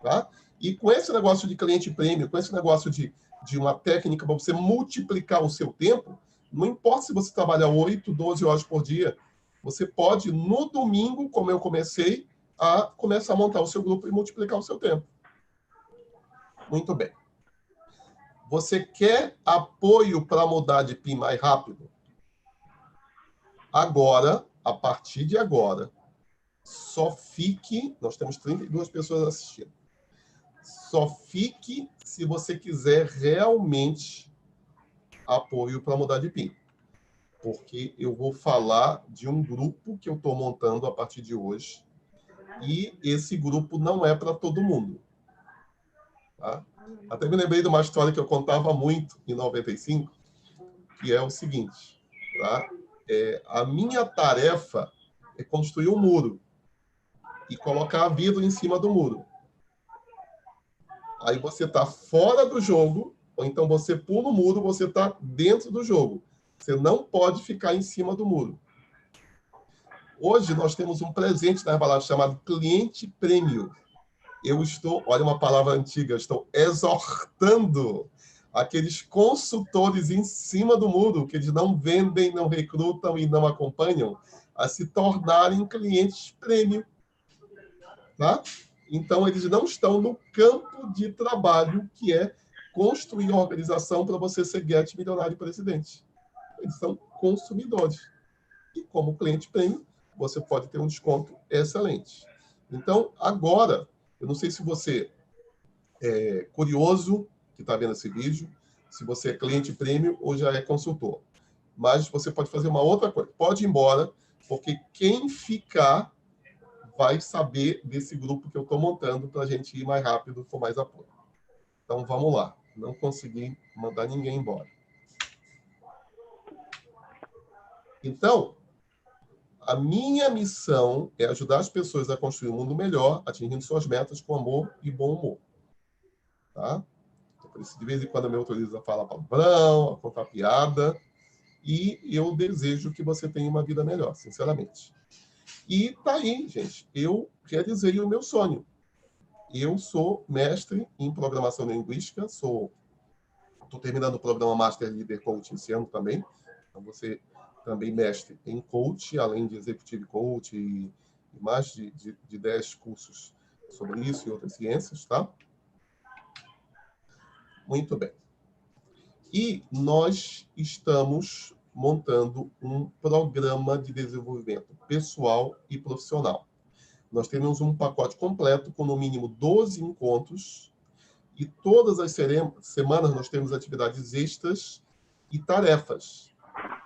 S2: Tá? E com esse negócio de cliente prêmio, com esse negócio de uma técnica para você multiplicar o seu tempo, não importa se você trabalha 8, 12 horas por dia, você pode, no domingo, como eu comecei, a começar a montar o seu grupo e multiplicar o seu tempo. Muito bem. Você quer apoio para mudar de PIN mais rápido? Agora, a partir de agora, só fique... Nós temos 32 pessoas assistindo. Só fique se você quiser realmente apoio para mudar de PIN. Porque eu vou falar de um grupo que eu estou montando a partir de hoje. E esse grupo não é para todo mundo. Tá? Até me lembrei de uma história que eu contava muito em 95, que é o seguinte. Tá? A minha tarefa é construir um muro e colocar vidro em cima do muro. Aí você está fora do jogo, ou então você pula o muro, você está dentro do jogo. Você não pode ficar em cima do muro. Hoje nós temos um presente na Herbalife chamado Cliente Prêmio. Eu estou, olha uma palavra antiga, estou exortando aqueles consultores em cima do muro, que eles não vendem, não recrutam e não acompanham, a se tornarem clientes prêmio. Tá? Então, eles não estão no campo de trabalho, que é construir a organização para você ser Get milionário presidente. Eles são consumidores. E, como cliente prêmio, você pode ter um desconto excelente. Então, agora, eu não sei se você é curioso, que está vendo esse vídeo, se você é cliente prêmio ou já é consultor. Mas você pode fazer uma outra coisa. Pode ir embora, porque quem ficar vai saber desse grupo que eu estou montando para a gente ir mais rápido com mais apoio. Então, vamos lá. Não consegui mandar ninguém embora. Então, a minha missão é ajudar as pessoas a construir um mundo melhor, atingindo suas metas com amor e bom humor. Tá? Por isso, de vez em quando, eu me autorizo a falar palavrão, a contar piada, e eu desejo que você tenha uma vida melhor, sinceramente. E tá aí, gente. Eu realizei o meu sonho. Eu sou mestre em programação linguística, estou terminando o programa Master Leader Coach esse ano também. Então, você também mestre em coach, além de executive coach e mais de 10 cursos sobre isso e outras ciências, tá? Muito bem. E nós estamos montando um programa de desenvolvimento pessoal e profissional. Nós temos um pacote completo com, no mínimo, 12 encontros e todas as semanas nós temos atividades extras e tarefas.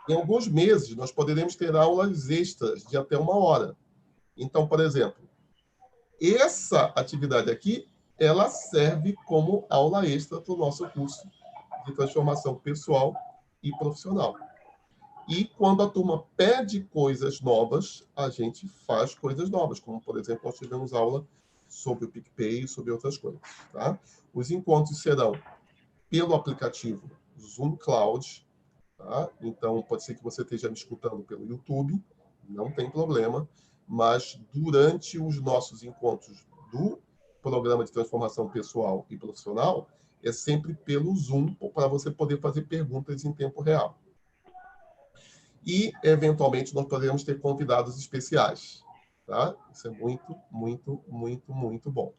S2: Em alguns meses, nós poderemos ter aulas extras de até 1 hora. Então, por exemplo, essa atividade aqui, ela serve como aula extra para o nosso curso de transformação pessoal e profissional. E quando a turma pede coisas novas, a gente faz coisas novas, como, por exemplo, nós tivemos aula sobre o PicPay e sobre outras coisas. Tá? Os encontros serão pelo aplicativo Zoom Cloud. Tá? Então, pode ser que você esteja me escutando pelo YouTube, não tem problema, mas durante os nossos encontros do programa de transformação pessoal e profissional, é sempre pelo Zoom, para você poder fazer perguntas em tempo real. E, eventualmente, nós poderemos ter convidados especiais. Tá? Isso é muito, muito, muito, muito bom.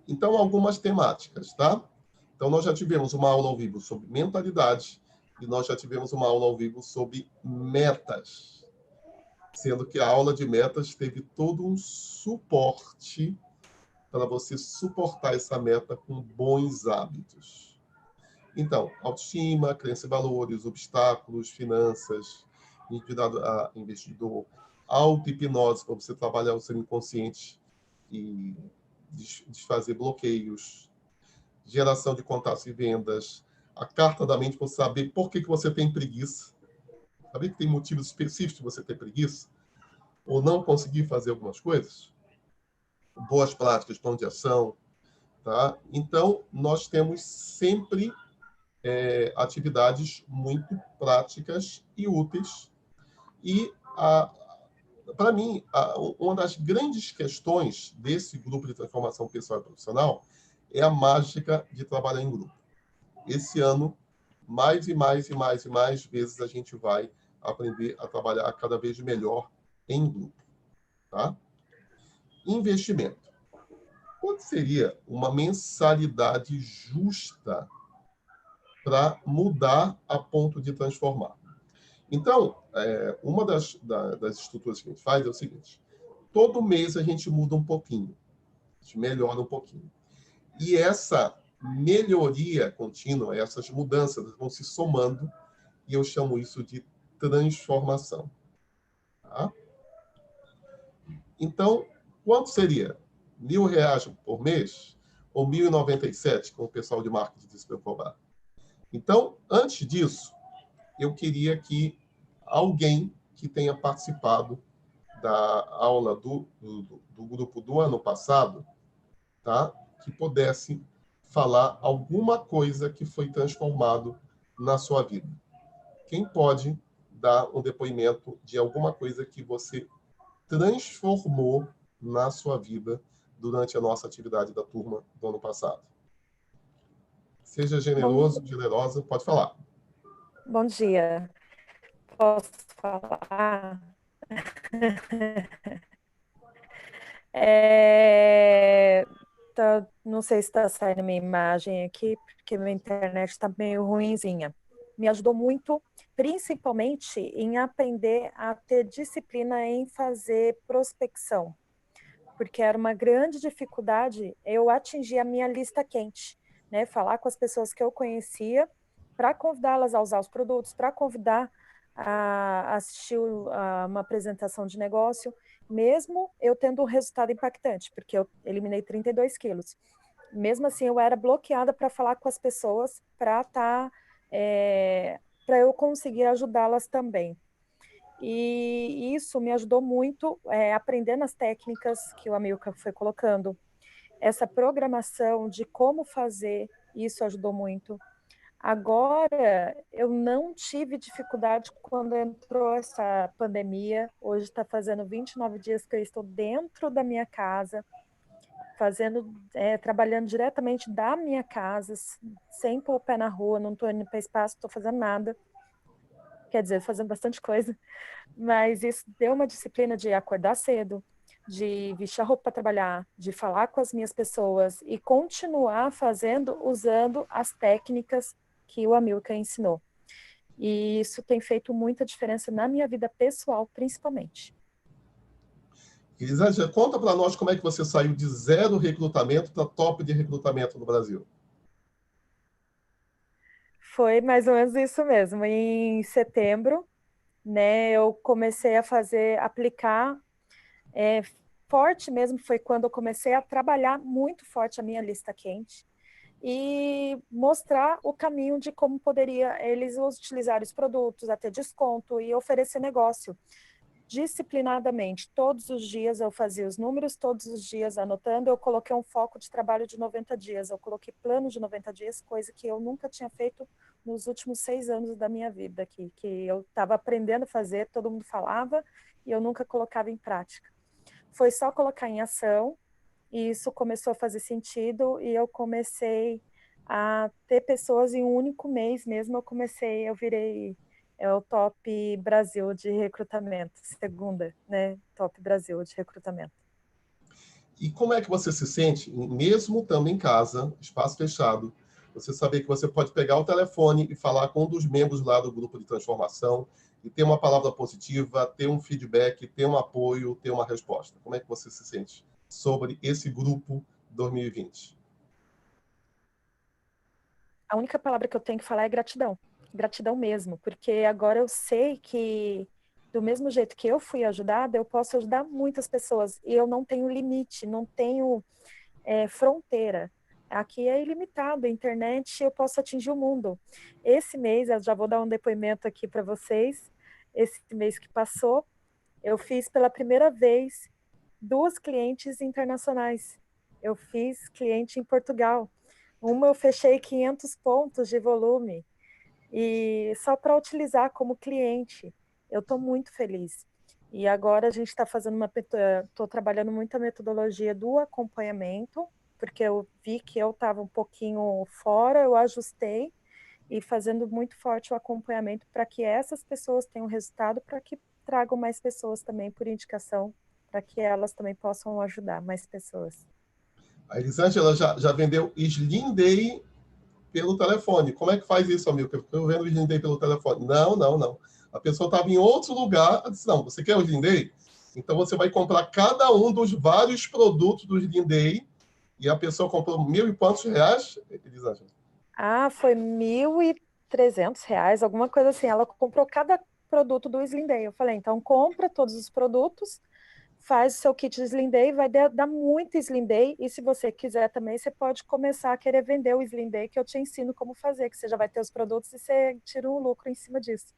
S2: Então, algumas temáticas, tá? Então, nós já tivemos uma aula ao vivo sobre mentalidade e nós já tivemos uma aula ao vivo sobre metas. Sendo que a aula de metas teve todo um suporte para você suportar essa meta com bons hábitos. Então, autoestima, crença e valores, obstáculos, finanças, investidor, auto-hipnose, para você trabalhar o seu inconsciente e desfazer bloqueios, geração de contatos e vendas, a carta da mente para saber por que você tem preguiça. Saber que tem motivos específicos de você ter preguiça ou não conseguir fazer algumas coisas. Boas práticas, plano de ação. Tá? Então, nós temos sempre atividades muito práticas e úteis. E, para mim, uma das grandes questões desse grupo de transformação pessoal e profissional é a mágica de trabalhar em grupo. Esse ano, mais e mais e mais e mais vezes a gente vai aprender a trabalhar cada vez melhor em grupo. Tá? Investimento. Quanto seria uma mensalidade justa para mudar a ponto de transformar? Então, uma das estruturas que a gente faz é o seguinte: todo mês a gente muda um pouquinho, a gente melhora um pouquinho. E essa melhoria contínua, essas mudanças vão se somando, e eu chamo isso de transformação. Tá? Então, quanto seria? R$1.000 por mês ou 1.097, como o pessoal de marketing disse para eu cobrar? Então, antes disso, eu queria que alguém que tenha participado da aula do grupo do ano passado, tá? Que pudesse falar alguma coisa que foi transformado na sua vida. Quem pode dar um depoimento de alguma coisa que você transformou na sua vida durante a nossa atividade da turma do ano passado? Seja generoso, generosa, pode falar.
S3: Bom dia. Posso falar? Não sei se está saindo minha imagem aqui, porque minha internet está meio ruinzinha. Me ajudou muito, principalmente em aprender a ter disciplina em fazer prospecção, porque era uma grande dificuldade eu atingir a minha lista quente, né? Falar com as pessoas que eu conhecia para convidá-las a usar os produtos, para convidar a assistir uma apresentação de negócio, mesmo eu tendo um resultado impactante, porque eu eliminei 32 quilos. Mesmo assim, eu era bloqueada para falar com as pessoas, para eu conseguir ajudá-las também. E isso me ajudou muito aprendendo as técnicas que o Amilcar foi colocando. Essa programação de como fazer, isso ajudou muito. Agora, eu não tive dificuldade quando entrou essa pandemia. Hoje está fazendo 29 dias que eu estou dentro da minha casa, trabalhando diretamente da minha casa, sem pôr o pé na rua, não estou indo para espaço, não estou fazendo nada. Quer dizer, fazendo bastante coisa. Mas isso deu uma disciplina de acordar cedo, de vestir a roupa para trabalhar, de falar com as minhas pessoas e continuar fazendo, usando as técnicas que o Amilcar ensinou. E isso tem feito muita diferença na minha vida pessoal, principalmente.
S2: Elisângela, conta para nós como é que você saiu de 0 recrutamento para top de recrutamento no Brasil.
S3: Foi mais ou menos isso mesmo. Em setembro, né, eu comecei a aplicar forte mesmo, foi quando eu comecei a trabalhar muito forte a minha lista quente e mostrar o caminho de como poderia eles utilizar os produtos, a ter desconto e oferecer negócio. disciplinadamente. Todos os dias eu fazia os números, todos os dias anotando. Eu coloquei um foco de trabalho de 90 dias. Eu coloquei plano de 90 dias, coisa que eu nunca tinha feito nos últimos 6 anos da minha vida aqui, que eu estava aprendendo a fazer, todo mundo falava, e eu nunca colocava em prática. Foi só colocar em ação, e isso começou a fazer sentido, e eu comecei a ter pessoas em um único mês mesmo. Eu virei o top Brasil de recrutamento, segunda, né? Top Brasil de recrutamento.
S2: E como é que você se sente, mesmo estando em casa, espaço fechado, você saber que você pode pegar o telefone e falar com um dos membros lá do grupo de transformação e ter uma palavra positiva, ter um feedback, ter um apoio, ter uma resposta? Como é que você se sente sobre esse grupo 2020?
S3: A única palavra que eu tenho que falar é gratidão. Gratidão mesmo, porque agora eu sei que do mesmo jeito que eu fui ajudada, eu posso ajudar muitas pessoas. E eu não tenho limite, não tenho fronteira. Aqui é ilimitado, a internet, eu posso atingir o mundo. Esse mês, eu já vou dar um depoimento aqui para vocês, esse mês que passou, eu fiz pela primeira vez 2 clientes internacionais. Eu fiz cliente em Portugal. Uma eu fechei 500 pontos de volume, e só para utilizar como cliente. Eu estou muito feliz. E agora a gente está fazendo estou trabalhando muito a metodologia do acompanhamento, porque eu vi que eu estava um pouquinho fora, eu ajustei, e fazendo muito forte o acompanhamento para que essas pessoas tenham resultado, para que tragam mais pessoas também por indicação, para que elas também possam ajudar mais pessoas.
S2: A Elisângela já vendeu Slim Day pelo telefone. Como é que faz isso, amigo? Eu estou vendo o Slim Day pelo telefone. Não. A pessoa estava em outro lugar. Eu disse, não, você quer o Slim Day? Então você vai comprar cada um dos vários produtos do Slim Day, e a pessoa comprou 1.000 e quantos reais, Elisângela?
S3: Foi R$1.300, alguma coisa assim. Ela comprou cada produto do Slim Day. Eu falei, então compra todos os produtos, faz o seu kit de Slim Day, vai dar muito Slim Day, e se você quiser também, você pode começar a querer vender o Slim Day, que eu te ensino como fazer, que você já vai ter os produtos e você tira um lucro em cima disso.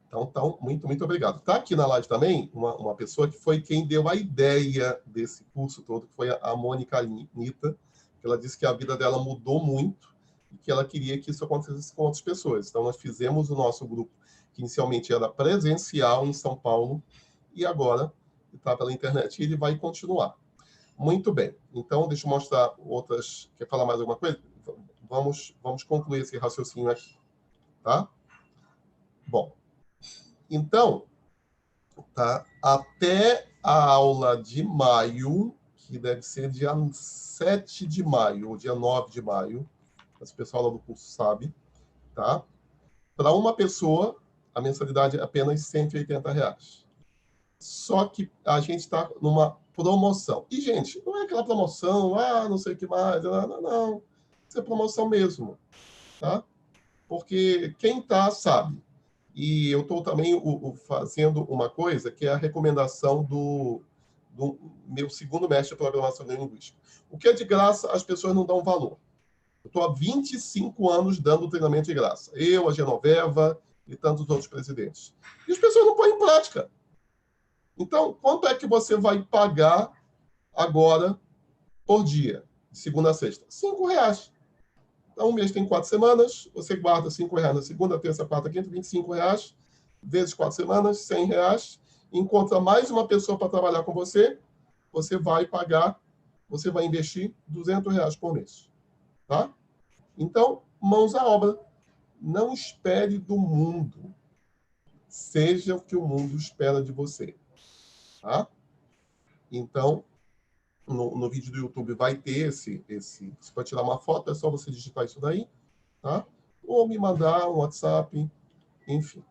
S2: Então, muito obrigado. Está aqui na live também uma pessoa que foi quem deu a ideia desse curso todo, que foi a Mônica Nita, que ela disse que a vida dela mudou muito e que ela queria que isso acontecesse com outras pessoas. Então, nós fizemos o nosso grupo, que inicialmente era presencial em São Paulo, e agora está pela internet, e ele vai continuar. Muito bem. Então, deixa eu mostrar outras... Quer falar mais alguma coisa? Vamos concluir esse raciocínio aqui, tá? Bom, então, tá? Até a aula de maio, que deve ser dia 7 de maio, ou dia 9 de maio, esse pessoal lá do curso sabe, tá? Para uma pessoa, a mensalidade é apenas R$180. Só que a gente está numa promoção. E, gente, não é aquela promoção, não sei o que mais, não. Isso é promoção mesmo, tá? Porque quem está sabe. E eu estou também fazendo uma coisa que é a recomendação do meu segundo mestre de programação neurolinguística. O que é de graça, as pessoas não dão valor. Eu estou há 25 anos dando treinamento de graça. Eu, a Genoveva e tantos outros presidentes. E as pessoas não põem em prática. Então, quanto é que você vai pagar agora por dia, de segunda a sexta? R$5. Então, um mês tem 4 semanas, você guarda R$5 na segunda, terça, quarta, quinta, R$25, vezes 4 semanas, R$100, encontra mais uma pessoa para trabalhar com você, você vai investir R$200 por mês. Tá? Então, mãos à obra. Não espere do mundo. Seja o que o mundo espera de você. Tá? Então, no vídeo do YouTube vai ter esse... Você pode tirar uma foto, é só você digitar isso daí, tá? Ou me mandar um WhatsApp, enfim.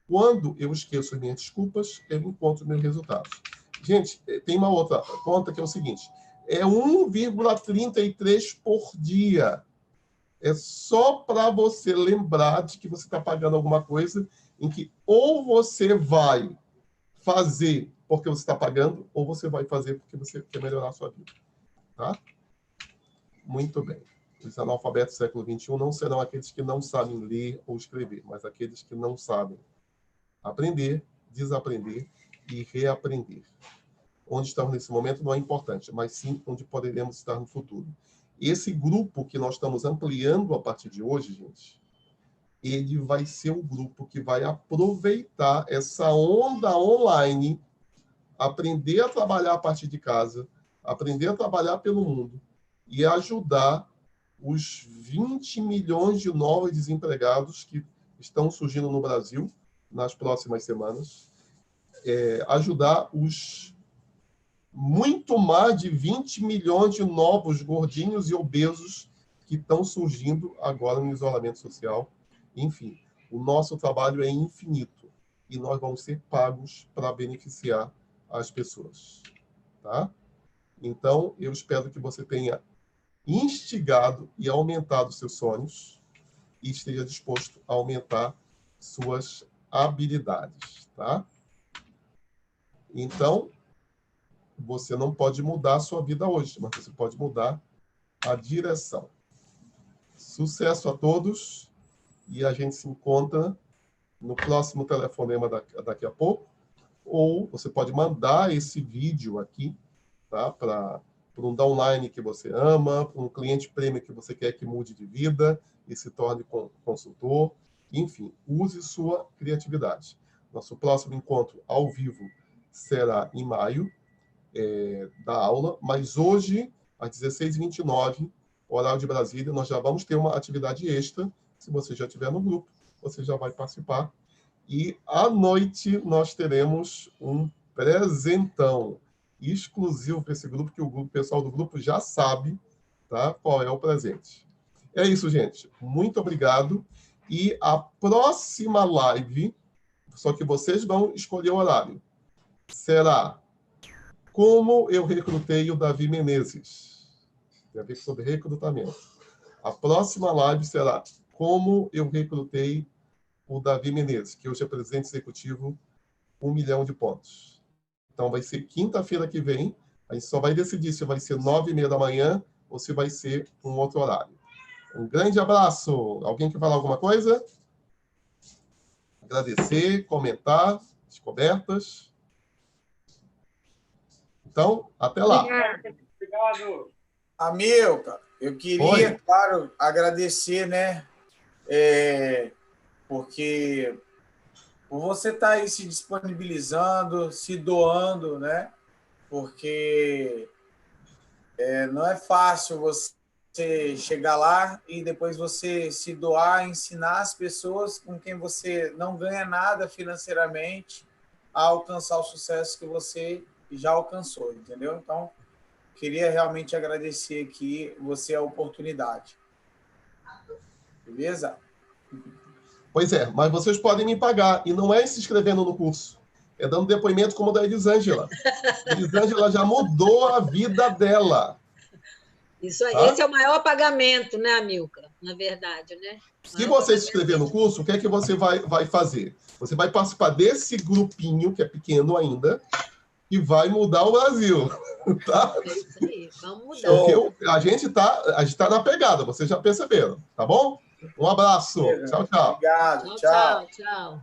S2: Quando eu esqueço as minhas desculpas, eu encontro meus resultados. Gente, tem uma outra conta que é o seguinte, é 1,33 por dia. É só para você lembrar de que você está pagando alguma coisa em que ou você vai fazer porque você está pagando, ou você vai fazer porque você quer melhorar a sua vida. Tá? Muito bem. Os analfabetos do século XXI não serão aqueles que não sabem ler ou escrever, mas aqueles que não sabem aprender desaprender e reaprender. Onde estamos nesse momento não é importante, mas sim onde poderemos estar no futuro. Esse grupo que nós estamos ampliando a partir de hoje, gente, ele vai ser o grupo que vai aproveitar essa onda online, aprender a trabalhar a partir de casa, aprender a trabalhar pelo mundo e ajudar os 20 milhões de novos desempregados que estão surgindo no Brasil nas próximas semanas, ajudar os muito mais de 20 milhões de novos gordinhos e obesos que estão surgindo agora no isolamento social. Enfim, o nosso trabalho é infinito e nós vamos ser pagos para beneficiar as pessoas, tá? Então, eu espero que você tenha instigado e aumentado seus sonhos e esteja disposto a aumentar suas habilidades, tá? Então, você não pode mudar a sua vida hoje, mas você pode mudar a direção. Sucesso a todos e a gente se encontra no próximo telefonema daqui a pouco, ou você pode mandar esse vídeo aqui, tá? Para um downline que você ama, para um cliente prêmio que você quer que mude de vida e se torne consultor. Enfim, use sua criatividade. Nosso próximo encontro ao vivo será em maio, da aula, mas hoje, às 16h29, horário de Brasília, nós já vamos ter uma atividade extra. Se você já estiver no grupo, você já vai participar. E à noite nós teremos um presentão exclusivo para esse grupo, que o pessoal do grupo já sabe, tá, qual é o presente. É isso, gente. Muito obrigado. E a próxima live, só que vocês vão escolher o horário, será Como eu recrutei o Davi Menezes. Tem a ver sobre recrutamento. A próxima live será Como eu recrutei o Davi Menezes, que hoje é presidente executivo 1 milhão de pontos. Então, vai ser quinta-feira que vem. A gente só vai decidir se vai ser 9h30 da manhã ou se vai ser um outro horário. Um grande abraço. Alguém quer falar alguma coisa? Agradecer, comentar, descobertas. Então, até lá.
S1: Obrigado.
S6: Amilcar, eu queria, claro, agradecer, né? Porque por você estar aí se disponibilizando, se doando, né? Porque não é fácil você chegar lá e depois você se doar, ensinar as pessoas com quem você não ganha nada financeiramente a alcançar o sucesso que você já alcançou, entendeu? Então, queria realmente agradecer aqui você a oportunidade. Beleza?
S2: Pois é, mas vocês podem me pagar. E não é se inscrevendo no curso. É dando depoimento como o da Elisângela. A Elisângela já mudou a vida dela.
S5: Isso aí.
S2: Tá?
S5: Esse é o maior pagamento, né, Amilcar? Na verdade, né?
S2: Se você se inscrever no curso, o que é que você vai fazer? Você vai participar desse grupinho, que é pequeno ainda, e vai mudar o Brasil. Tá?
S5: É isso aí. Vamos mudar.
S2: Porque a gente tá na pegada, vocês já perceberam. Tá bom? Um abraço. Tchau, tchau.
S6: Obrigado.
S5: Tchau, tchau.